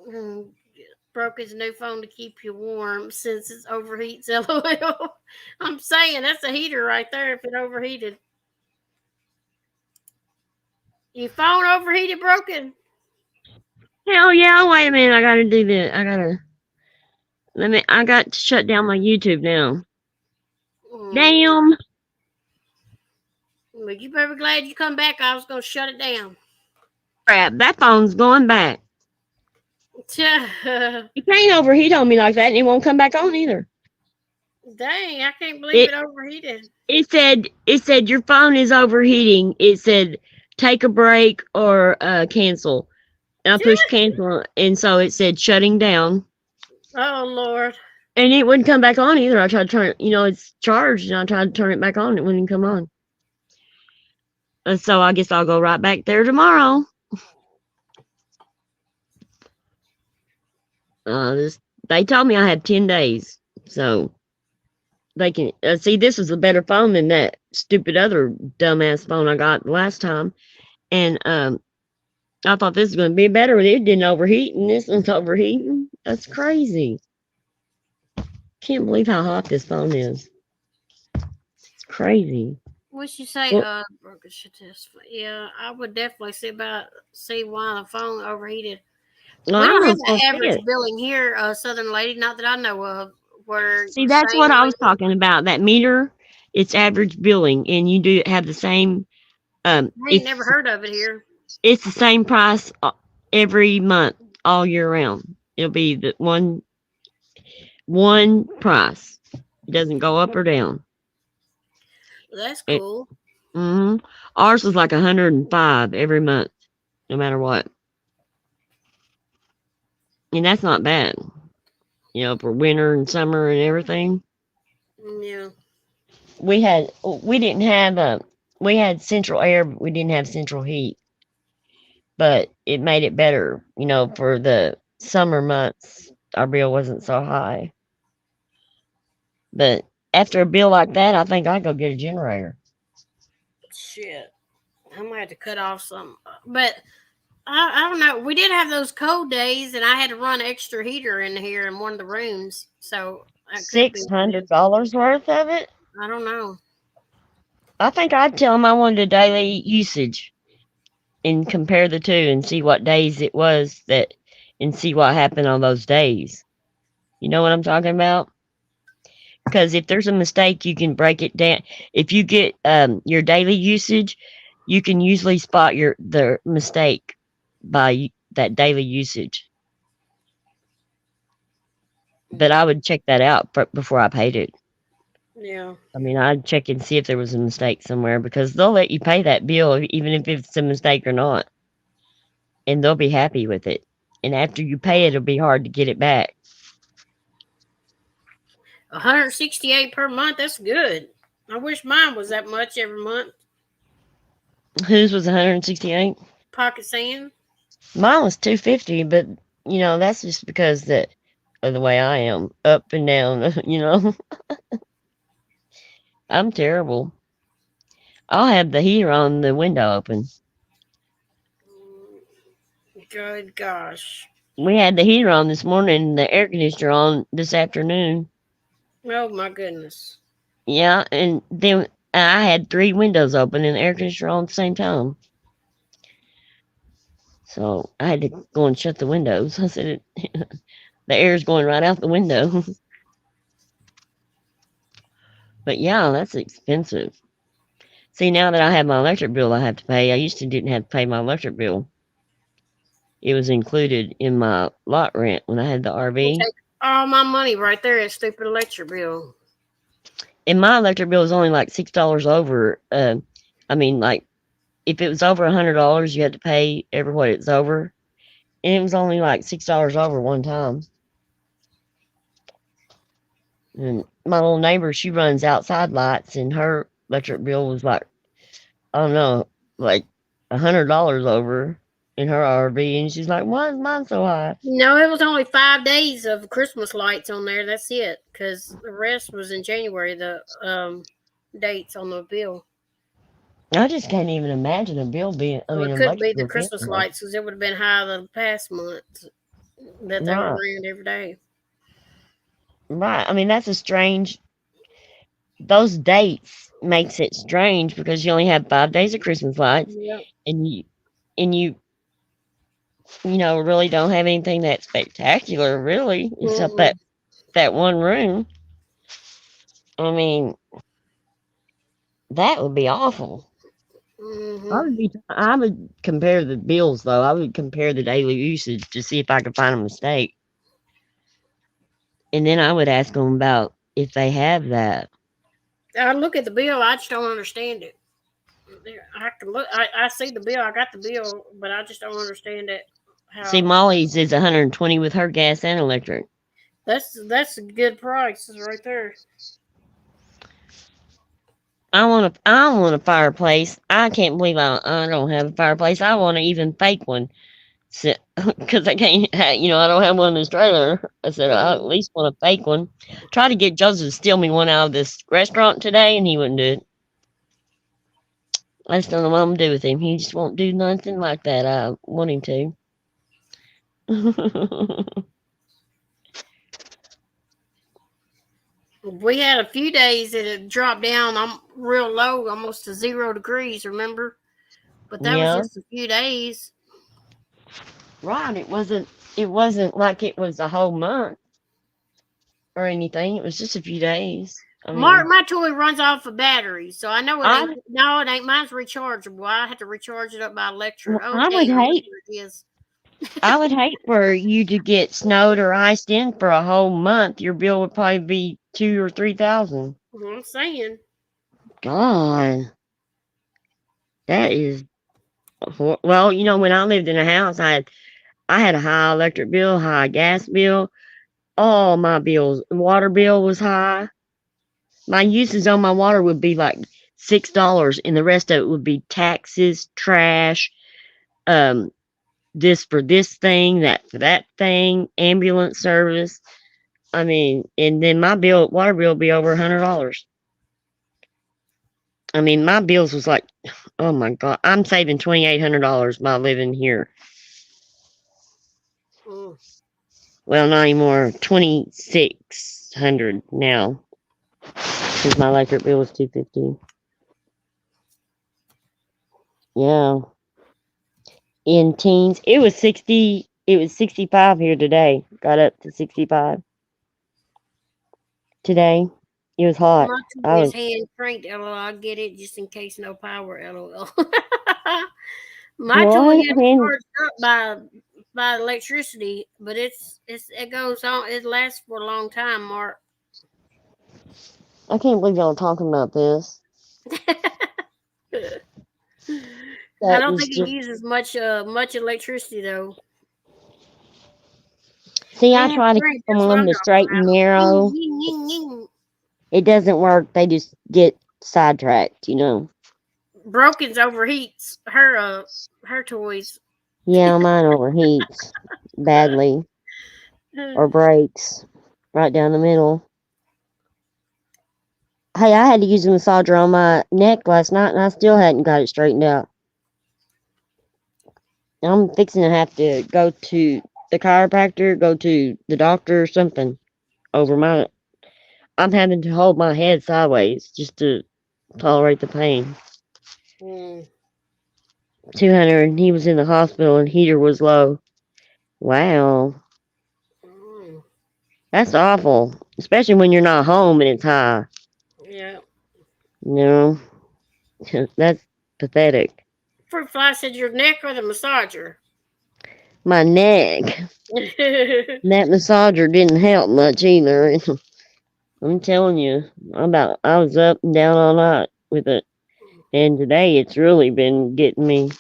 Mm, broke his new phone to keep you warm since it overheats. LOL. I'm saying that's a heater right there if it overheated. Your phone overheated, broken? Hell yeah! Wait a minute, I gotta do this. I got to shut down my YouTube now. Mm. Damn. Well, you better be glad you come back. I was going to shut it down. Crap, that phone's going back. Dang, It can't overheat on me like that, and it won't come back on either. I can't believe It it overheated. it said your phone is overheating. It said take a break or cancel. And I pushed cancel, and so it said shutting down. Oh, Lord. And it wouldn't come back on either. I tried to turn it, it's charged, and I tried to turn it back on. It wouldn't come on. So I guess I'll go right back there tomorrow. They told me I have 10 days, so they can see. This was a better phone than that stupid other dumbass phone I got last time, and I thought this was going to be better. It didn't overheat, and this one's overheating. That's crazy. Can't believe how hot this phone is. It's crazy. What'd you say? Well, Broken statistic. Yeah, I would definitely see why the phone overheated. We I don't have was an going to see average it. billing here, Southern Lady, not that I know of, where See, the that's same what I was way. talking about. That meter, it's average billing, and you do have the same. I ain't never heard of it here. It's the same price every month, all year round. It'll be the one price. It doesn't go up or down. That's It, cool. Ours was like 105 every month, no matter what, and that's not bad. For winter and summer and everything. Yeah. We didn't have we had central air, but we didn't have central heat. But it made it better, for the summer months. Our bill wasn't so high. But after a bill like that, I think I'd go get a generator. Shit. I might have to cut off some. But I don't know. We did have those cold days, and I had to run extra heater in here in one of the rooms. So that could be six what it hundred is. dollars worth of it. I don't know. I think I'd tell them I wanted a daily usage and compare the two and see what days it was and see what happened on those days. You know what I'm talking about? Because if there's a mistake, you can break it down. If you get your daily usage, you can usually spot the mistake by that daily usage. But I would check that out before I paid it. Yeah. I mean, I'd check and see if there was a mistake somewhere because they'll let you pay that bill even if it's a mistake or not, and they'll be happy with it. And after you pay it, it'll be hard to get it back. 168 per month. That's good. I wish mine was that much every month. Whose was 168? Pocket sand. Mine was 250, but that's just because of the way I am, up and down. I'm terrible. I'll have the heater on, the window open. Good gosh. We had the heater on this morning and the air conditioner on this afternoon. Oh my goodness. Yeah, and then I had 3 windows open and the air conditioner on at the same time. So I had to go and shut the windows. I said, the air's going right out the window. But yeah, that's expensive. See, now that I have my electric bill I have to pay, I used to didn't have to pay my electric bill. It was included in my lot rent when I had the RV. Take all my money right there at stupid electric bill. And my electric bill was only like $6 over. I mean, like, if it was over $100, you had to pay every what it's over. And it was only like $6 over one time. And my little neighbor, she runs outside lights, and her electric bill was like, I don't know, like $100 over in her RV. And she's like, why is mine so high? No, it was only 5 days of Christmas lights on there. That's it. Because the rest was in January, the dates on the bill. I just can't even imagine a bill being, Well, an it couldn't be electric the bill being Christmas so much. lights because it would have been higher the past month. that they were Right. around every day. Right. I mean, that's a strange. Those dates makes it strange because you only have 5 days of Christmas lights, Yep. and you really don't have anything that spectacular, really, except Mm-mm. that one room. I mean, that would be awful. Mm-hmm. I would compare the bills though. I would compare the daily usage to see if I could find a mistake, and then I would ask them about if they have that. I look at the bill. I just don't understand it. I have to look. I see the bill. I got the bill, but I just don't understand it. See, How Molly's is 120 with her gas and electric. that's a good price right there. I want a fireplace. I can't believe I don't have a fireplace. I want to even fake one. Because I can't, I don't have one in this trailer. I said, I at Mm. least want a fake one. Try to get Joseph to steal me one out of this restaurant today, and he wouldn't do it. I just don't know what I'm going to do with him. He just won't do nothing like that. I want him to. We had a few days that it dropped down. I'm real low, almost to 0 degrees. Remember, but that was Yeah, just a few days. right. It wasn't like it was a whole month or anything. It was just a few days. I Mark, mean, my toy runs off of batteries, so I know it ain't. I No, it ain't. Mine's rechargeable. I have to recharge it up by electric. I would Okay, I know hate what it is. I would hate for you to get snowed or iced in for a whole month. Your bill would probably be 2 or 3 thousand. What I'm saying. God, that is well. When I lived in a house, I had a high electric bill, high gas bill. All my bills, water bill was high. My uses on my water would be like $6, and the rest of it would be taxes, trash, um, this for this thing, that for that thing, ambulance service. I mean, and then my water bill, will be over $100. I mean, my bills was like, oh my god, I'm saving $2,800 by living here. Mm. Well, not anymore, 2,600 now because my electric bill was 250. Yeah, in teens, it was 60. It was 65 here today. Got up to 65 today. It was hot. My I toy is was hand cranked. LOL. I get it just in case no power. LOL. My toy what? gets charged up by electricity, but it goes on. It lasts for a long time, Mark. I can't believe y'all are talking about this. I That don't is think it just. uses much electricity though. See, I Hand try to keep cranked. them That's what on I'm the talking straight and about. Ying, narrow. ying, ying, ying. It doesn't work. They just get sidetracked. Broken's overheats her toys. Yeah, mine overheats badly or breaks right down the middle. Hey, I had to use a massager on my neck last night and I still hadn't got it straightened out. I'm fixing to have to go to the chiropractor, go to the doctor or something over my. I'm having to hold my head sideways just to tolerate the pain. Mm. 200, and he was in the hospital and heater was low. Wow. Mm. That's awful, especially when you're not home and it's high. Yeah. No, that's pathetic. Fruit fly said your neck or the massager. My neck. That massager didn't help much either. I'm telling you, I was up and down all night with it, and today it's really been getting me.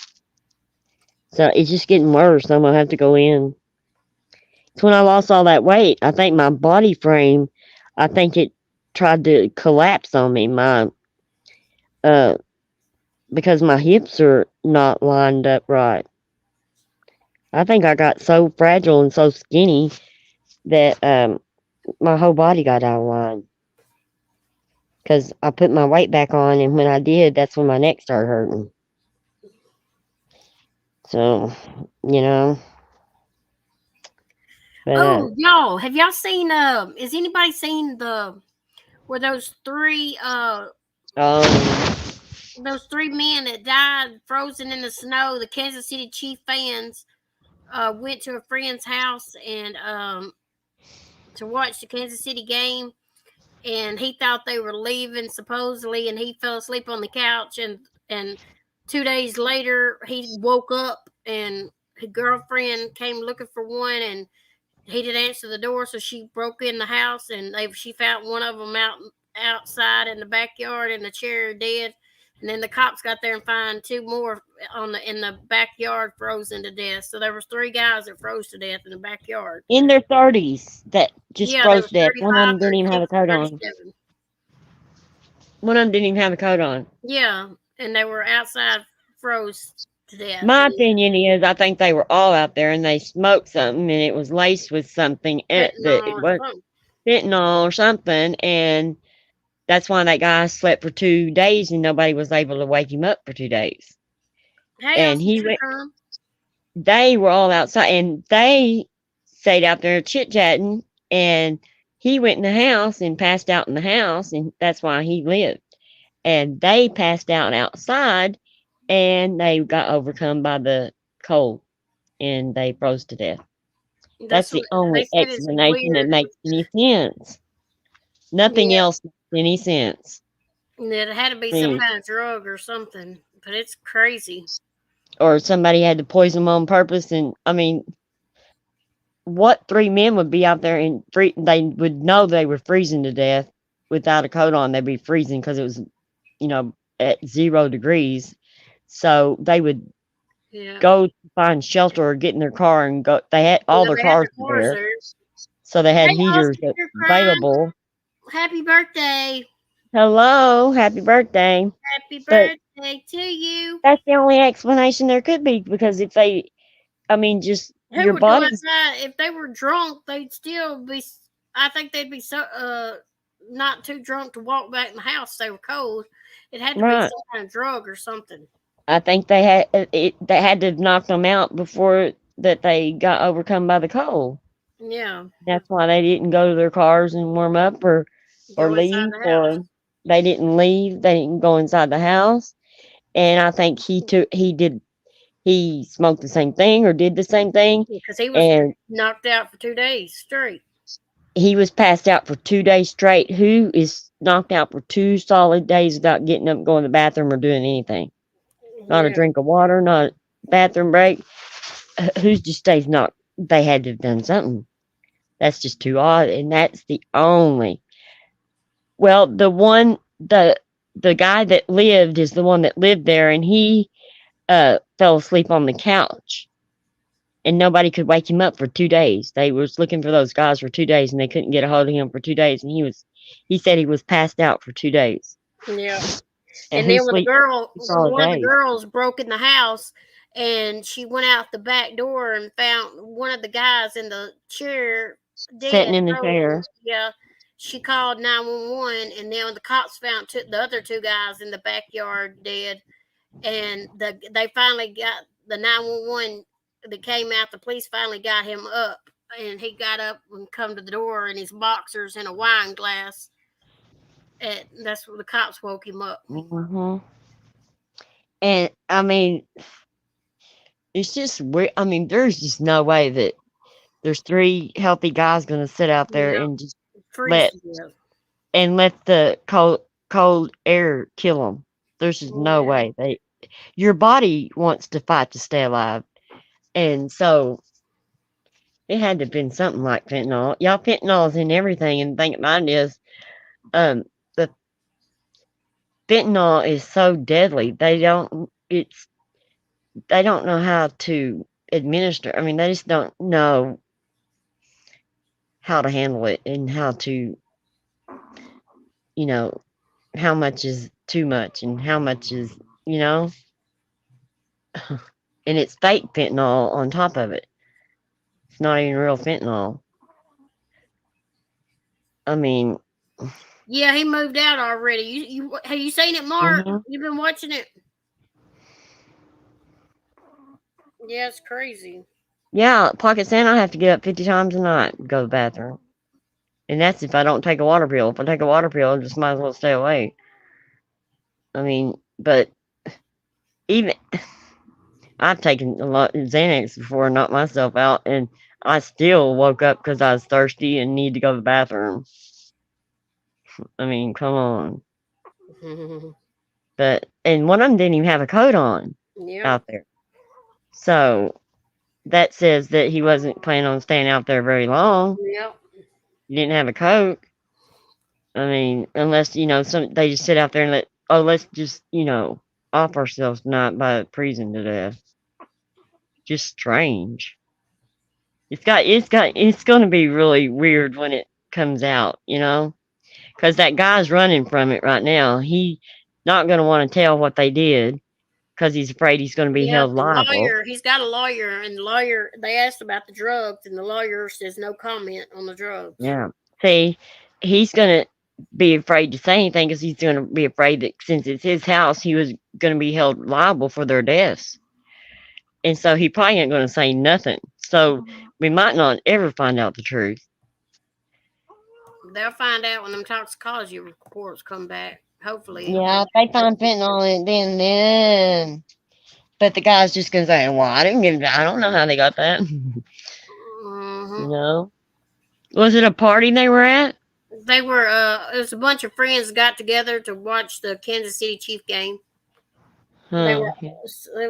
So it's just getting worse. I'm gonna have to go in. It's when I lost all that weight. I think my body frame, I think it tried to collapse on me. Uh, because my hips are not lined up right. I think I got so fragile and so skinny that my whole body got out of line. Because I put my weight back on, and when I did, that's when my neck started hurting. So, you know, But Oh, y'all, have y'all seen? Has anybody seen where um, those three men that died frozen in the snow? The Kansas City Chief fans went to a friend's house and to watch the Kansas City game, and he thought they were leaving supposedly, and he fell asleep on the couch, and 2 days later he woke up and his girlfriend came looking for one, and he didn't answer the door, so she broke in the house, and she found one of them outside in the backyard in the chair dead. And then the cops got there and found two more in the backyard frozen to death. So there was three guys that froze to death in the backyard. in their 30s that just Yeah, they froze was to death. One of 35, them didn't even have a 36, coat on. 37. One of them didn't even have a coat on. Yeah, and they were outside froze to death. My And opinion is, I think they were all out there and they smoked something and it was laced with something that fentanyl it or was something. fentanyl or something, and that's why that guy slept for 2 days and nobody was able to wake him up for 2 days. Hey, And Elsie he went. Tricom. They were all outside and they stayed out there chit chatting, and he went in the house and passed out in the house, and that's why he lived. And they passed out outside and they got overcome by the cold and they froze to death. That's That's what the they only said. It's explanation that weird makes any sense. Nothing Yeah, else makes any sense. that it had to be I some mean, kind of drug or something. But it's crazy. or somebody had to poison them on purpose. And I mean, what three men would be out there and they would know they were freezing to death without a coat on. They'd be freezing because it was, at 0 degrees. So they would Yeah. go to find shelter or get in their car and go. They had all Yeah, their they had cars their cars there, there. so they had Hey, heaters Austin, you're crying. available. Happy birthday. Hello, happy birthday. Happy But birthday to you. that's the only explanation there could be, because if they, I mean, just Who your would go body, outside if they were drunk? They'd still be. I think they'd be so not too drunk to walk back in the house. If they were cold. It had to be right? some kind of drug or something. I think they had they had to knock them out before that they got overcome by the cold. Yeah, That's why they didn't go to their cars and warm up or go inside leave, the house. or they didn't leave. They didn't go inside the house. And I think he smoked the same thing or did the same thing, Because he was and knocked out for 2 days straight. he was passed out for 2 days straight. Who is knocked out for 2 solid days without getting up, going to the bathroom, or doing anything? Not a Yeah. drink of water, not a bathroom break. Who just stays knocked? They had to have done something. That's just too odd, and that's the only. Well, the guy that lived is the one that lived there, and he fell asleep on the couch, and nobody could wake him up for 2 days. They was looking for those guys for 2 days, and they couldn't get a hold of him for 2 days, and he said he was passed out for 2 days. Yeah. And And who then when sleeps solid one of the days? girls broke in the house, and she went out the back door and found one of the guys in the chair Sitting dead, in the frozen. chair. Yeah, she called 911, and then the cops found the other two guys in the backyard dead, and they finally got the 911 that came out. The police finally got him up, and he got up and come to the door in his boxers and a wine glass. And that's where the cops woke him up. Hmm. And I mean, it's just weird. I mean, there's just no way that there's three healthy guys going to sit out there Yeah, and just freeze let to death. let the cold air kill them. There's just no Yeah. way. Your body wants to fight to stay alive, and so it had to have been something like fentanyl. Y'all, fentanyl is in everything, and the thing about it is, the fentanyl is so deadly. They don't know how to administer. I mean, they just don't know how to handle it and how to, you know, how much is too much and how much is, you know, and it's fake fentanyl on top of it. It's not even real fentanyl. I mean, Yeah, he moved out already. You have you seen it, Mark? mhm. You've been watching it. Yeah, it's crazy. Yeah, Pocket Santa, I have to get up 50 times a night and go to the bathroom. And that's if I don't take a water pill. If I take a water pill, I just might as well stay away. I mean, but even I've taken a lot of Xanax before and knocked myself out, and I still woke up because I was thirsty and need to go to the bathroom. I mean, come on. But and one of them didn't even have a coat on Yeah. out there. So that says that he wasn't planning on staying out there very long. Yep. He didn't have a coat. I mean, unless, they just sit out there and let's just, off ourselves tonight by freezing to death. Just strange. It's going to be really weird when it comes out, because that guy's running from it right now. He not going to want to tell what they did because he's afraid he's going to be Yeah, held the liable. lawyer, he's got a lawyer, and the lawyer, they asked about the drugs, and the lawyer says no comment on the drugs. Yeah. See, he's going to be afraid to say anything because he's going to be afraid that since it's his house, he was going to be held liable for their deaths. And so he probably ain't going to say nothing. So we might not ever find out the truth. They'll find out when them toxicology reports come back. Hopefully. Yeah, if they find fentanyl in it, then. But the guy's just going to say, well, I don't know how they got that. Mm-hmm. Was it a party they were at? They were, it was a bunch of friends got together to watch the Kansas City Chief game. There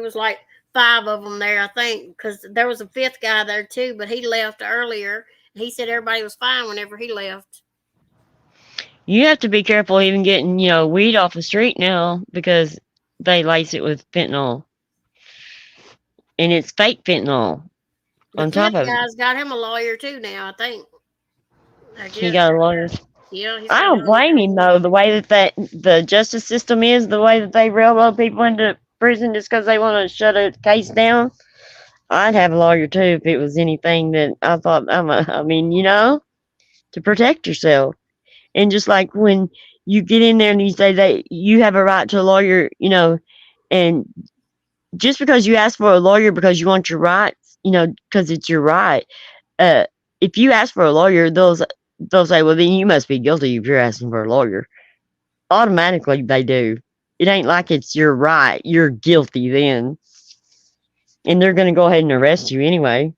was like 5 of them there, I think, because there was a 5th guy there too, but he left earlier. He said everybody was fine whenever he left. You have to be careful even getting, weed off the street now because they lace it with fentanyl. And it's fake fentanyl on top of it. The guy's got him a lawyer too now, I think. He got a lawyer. Yeah. I don't blame him though. The way that the justice system is, the way that they railroad people into prison just because they want to shut a case down. I'd have a lawyer too if it was anything that I thought. To protect yourself. And just like when you get in there and you say that you have a right to a lawyer, and just because you ask for a lawyer because you want your rights, because it's your right. If you ask for a lawyer, they'll say, well, then you must be guilty if you're asking for a lawyer. Automatically, they do. It ain't like it's your right. You're guilty then. And they're going to go ahead and arrest you anyway.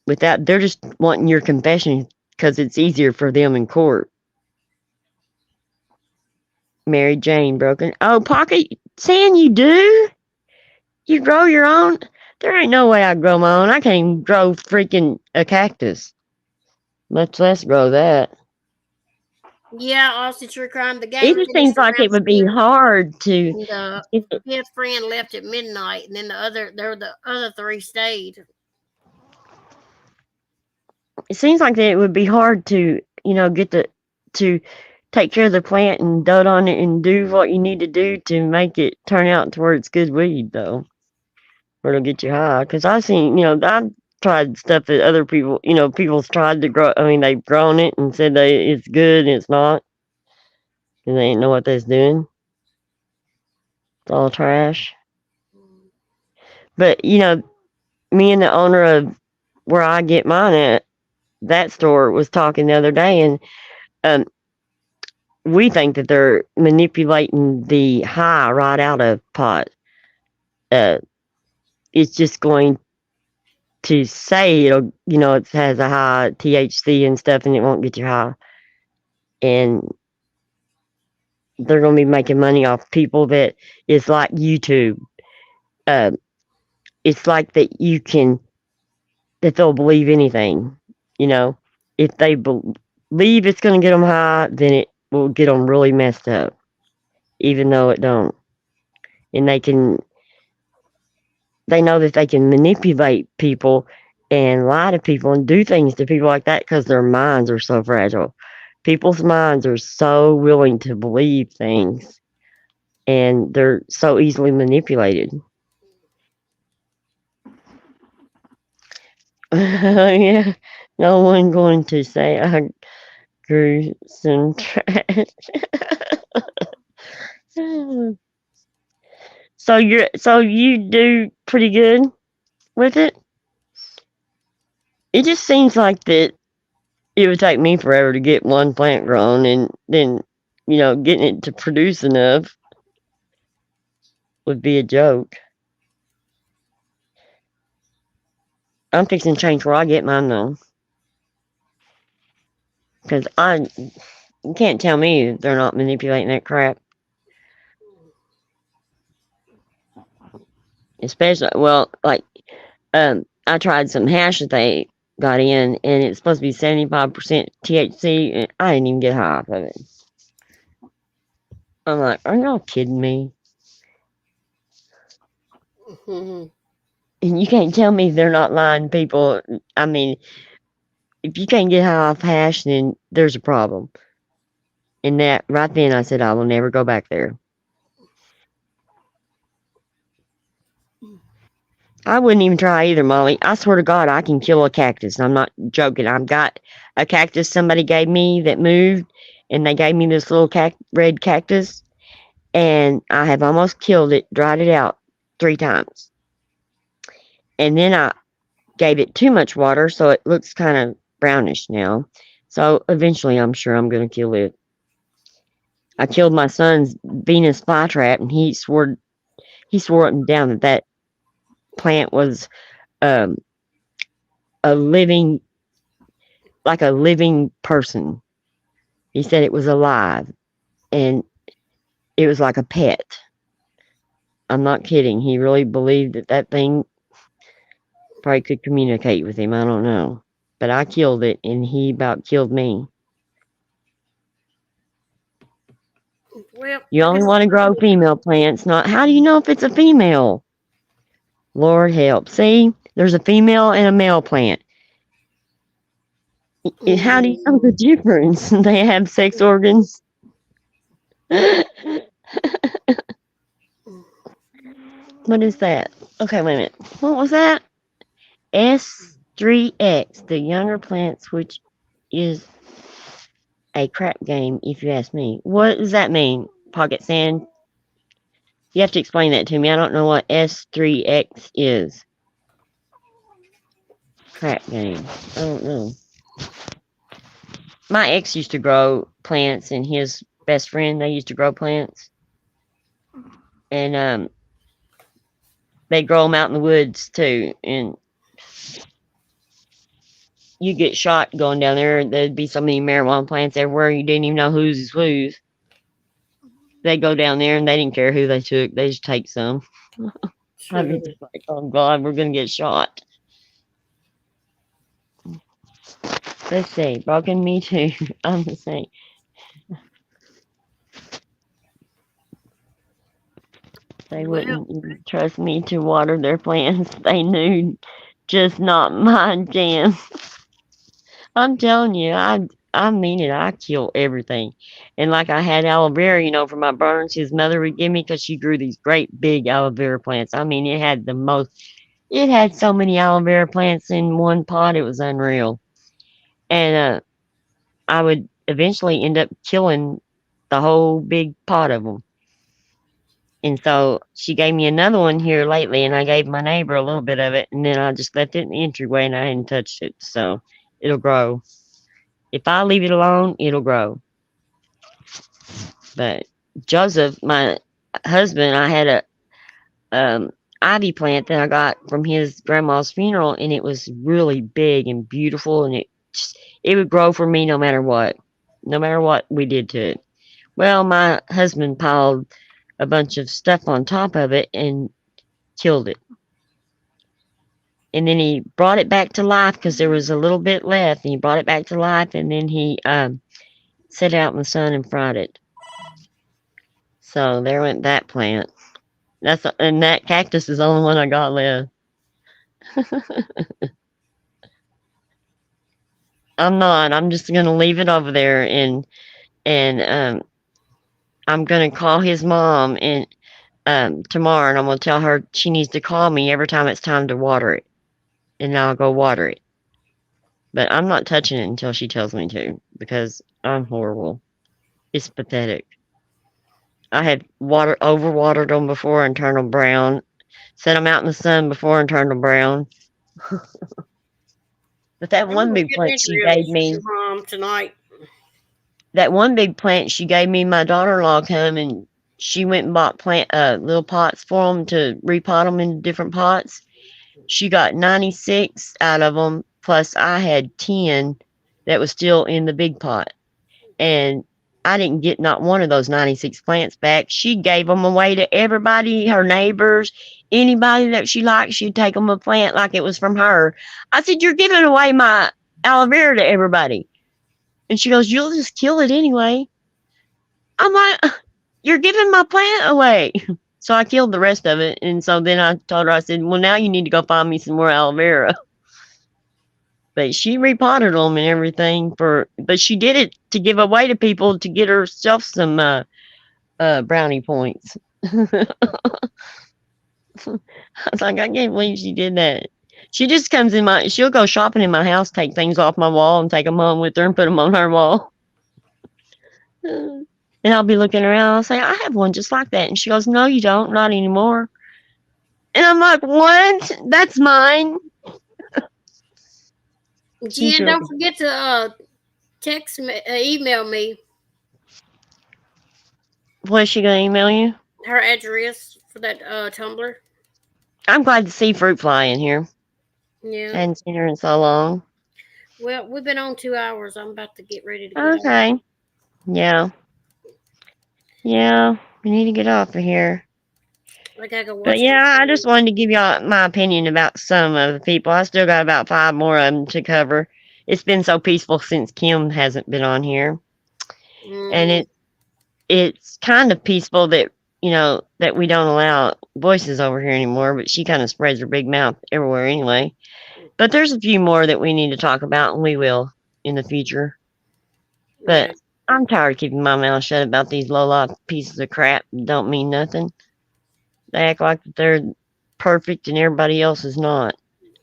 They're just wanting your confession because it's easier for them in court. Mary Jane broken. Oh, Pocket, saying you do? You grow your own? There ain't no way I grow my own. I can't even grow freaking a cactus. Much less grow that. Yeah, also true crime. The game. It just seems like it would be hard to. The 5th friend left at midnight, and then the other 3 stayed. It seems like it would be hard to, get to take care of the plant and dote on it and do what you need to do to make it turn out to where it's good weed, though. Or it'll get you high. Because I've seen, I've tried stuff that other people, people's tried to grow. I mean, they've grown it and said it's good and it's not. And they ain't know what they're doing. It's all trash. But, me and the owner of where I get mine at, that store was talking the other day, and we think that they're manipulating the high right out of pot. It's just going to say it'll, it has a high THC and stuff, and it won't get you high. And they're going to be making money off people that it's like YouTube. It's like that that they'll believe anything, If they believe it's going to get them high, then it will get them really messed up, even though it don't. And they know that they can manipulate people and lie to people and do things to people like that because their minds are so fragile. People's minds are so willing to believe things, and they're so easily manipulated. Yeah, no one going to say I grew some trash. So you do pretty good with it? It just seems like that it would take me forever to get one plant grown, and then, getting it to produce enough would be a joke. I'm fixing to change where I get mine, though. Because you can't tell me they're not manipulating that crap. Especially, well, like, I tried some hash that they got in, and it's supposed to be 75% THC, and I didn't even get high off of it. I'm like, are y'all kidding me? Mm-hmm. And you can't tell me they're not lying, people. I mean, if you can't get high off hash, then there's a problem. And that right then, I said, I will never go back there. I wouldn't even try either, Molly. I swear to God, I can kill a cactus. I'm not joking. I've got a cactus somebody gave me that moved, and they gave me this little red cactus, and I have almost killed it, dried it out 3 times. And then I gave it too much water, so it looks kind of brownish now. So eventually, I'm sure I'm going to kill it. I killed my son's Venus flytrap, and he swore up and down that plant was a living, like a living person. He said it was alive, and it was like a pet. I'm not kidding. He really believed that thing probably could communicate with him. I don't know. But I killed it, and he about killed me. Well, You only want to grow female plants, not how do you know if it's a female? Lord help. See, there's a female and a male plant. How do you know the difference? They have sex organs. What is that? Okay, wait a minute. What was that? S3X, the younger plants, which is a crap game, if you ask me. What does that mean, Pocket Sand? You have to explain that to me. I don't know what S3X is. Crap game. I don't know. My ex used to grow plants, and his best friend, they used to grow plants. And they grow them out in the woods, too. And you get shot going down there. There'd be so many marijuana plants everywhere, you didn't even know whose is whose. They go down there, and they didn't care who they took. They just take some. I'd be just like, oh, God, we're going to get shot. Let's see. Broken Me Too. I'm the same. They wouldn't even trust me to water their plants. They knew just not my jam. I'm telling you, I mean it. I kill everything. And like I had aloe vera, for my burns, his mother would give me because she grew these great big aloe vera plants. I mean, it had so many aloe vera plants in one pot, it was unreal. And I would eventually end up killing the whole big pot of them. And so she gave me another one here lately, and I gave my neighbor a little bit of it, and then I just left it in the entryway, and I hadn't touched it. So it'll grow. If I leave it alone, it'll grow. But Joseph, my husband, I had a ivy plant that I got from his grandma's funeral, and it was really big and beautiful, and it would grow for me no matter what we did to it. Well, my husband piled a bunch of stuff on top of it and killed it. And then he brought it back to life because there was a little bit left, and he brought it back to life, and then he set it out in the sun and fried it. So there went that plant. And that cactus is the only one I got left. I'm not. I'm just gonna leave it over there, and I'm gonna call his mom and tomorrow, and I'm gonna tell her she needs to call me every time it's time to water it, and I'll go water it. But I'm not touching it until she tells me to, because I'm horrible. It's pathetic. I had overwatered them before and turned them brown. Set them out in the sun before and turned them brown. But that I'm one gonna big get plant into she gave this with me, your mom tonight. that one big plant she gave me, my daughter-in-law come and she went and bought plant little pots for them to repot them into different pots. She got 96 out of them, plus I had 10 that was still in the big pot. And I didn't get not one of those 96 plants back. She gave them away to everybody, her neighbors, anybody that she liked. She'd take them a plant like it was from her. I said, "You're giving away my aloe vera to everybody." And she goes, "You'll just kill it anyway." I'm like, "You're giving my plant away." So I killed the rest of it. And so then I told her, I said, "Well, now you need to go find me some more aloe vera." But she repotted them and everything but she did it to give away to people to get herself some brownie points. I was like, I can't believe she did that. She just comes she'll go shopping in my house, take things off my wall and take them home with her and put them on her wall. And I'll be looking around. I'll say, "I have one just like that." And she goes, "No, you don't. Not anymore." And I'm like, "What? That's mine." She's Jen, don't really, forget to text me, email me what's she going to email you? her address for that Tumblr. I'm glad to see Fruit Fly in here. Yeah. I hadn't seen her in so long. Well, we've been on 2 hours. I'm about to get ready to get off. Okay. Yeah. Yeah. We need to get off of here. I gotta go But watch my yeah, I show. just wanted to give y'all my opinion about some of the people. I still got about 5 more of them to cover. It's been so peaceful since Kim hasn't been on here. And Mm, it's kind of peaceful that, that we don't allow voices over here anymore, but she kind of spreads her big mouth everywhere anyway. But there's a few more that we need to talk about, and we will in the future. yeah. But I'm tired of keeping my mouth shut about these low-life pieces of crap that don't mean nothing. They act like they're perfect and everybody else is not.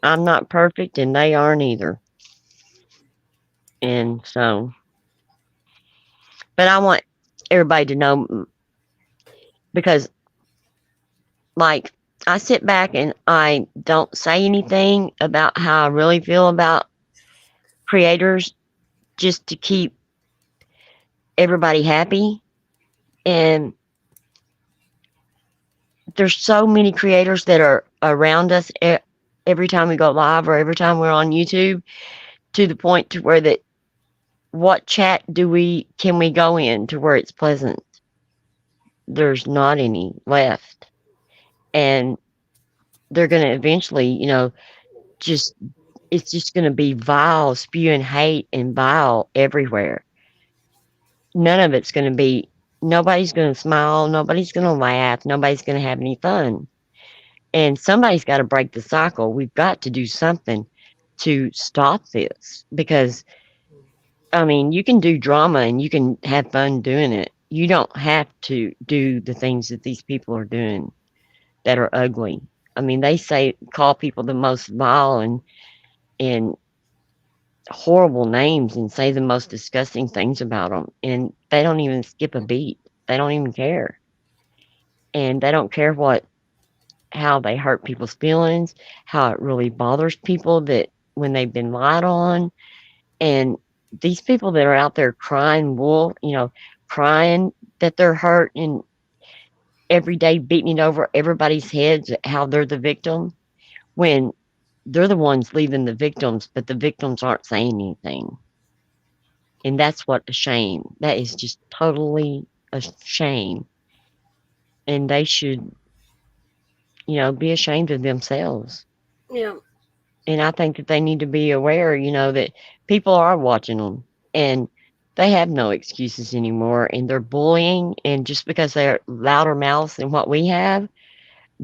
I'm not perfect and they aren't either. And so, but I want everybody to know because, like, I sit back and I don't say anything about how I really feel about creators just to keep everybody happy. And there's so many creators that are around us every time we go live or every time we're on YouTube, to the point to where that what chat can we go in to where it's pleasant? There's not any left. And they're going to eventually, just it's just going to be vile, spewing hate and vile everywhere. None of it's going to be, nobody's going to smile, nobody's going to laugh, nobody's going to have any fun. And somebody's got to break the cycle. We've got to do something to stop this because, I mean, you can do drama and you can have fun doing it. You don't have to do the things that these people are doing that are ugly. I mean, they call people the most vile and horrible names and say the most disgusting things about them. And they don't even skip a beat. They don't even care. And they don't care how they hurt people's feelings, how it really bothers people that when they've been lied on. And these people that are out there crying wolf, crying that they're hurt and every day beating it over everybody's heads how they're the victim when they're the ones leaving the victims, but the victims aren't saying anything. And that's what a shame. That is just totally a shame. And they should, be ashamed of themselves. Yeah. And I think that they need to be aware, that people are watching them and they have no excuses anymore. And they're bullying. And just because they're louder mouths than what we have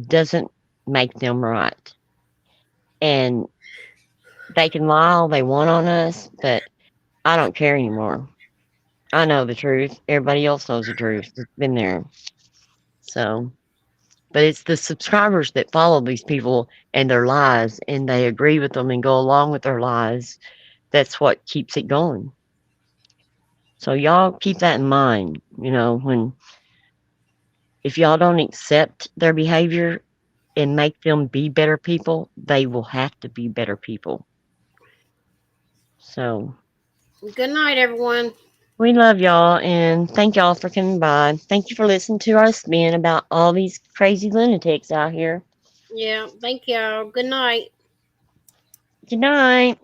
doesn't make them right. And they can lie all they want on us, but I don't care anymore. I know the truth. Everybody else knows the truth. It's been there. So, but it's the subscribers that follow these people and their lies and they agree with them and go along with their lies. That's what keeps it going. So y'all keep that in mind, if y'all don't accept their behavior and make them be better people, they will have to be better people. So Good night, everyone. we love y'all and thank y'all for coming by. Thank you for listening to our spin about all these crazy lunatics out here. Yeah, thank y'all. Good night. Good night.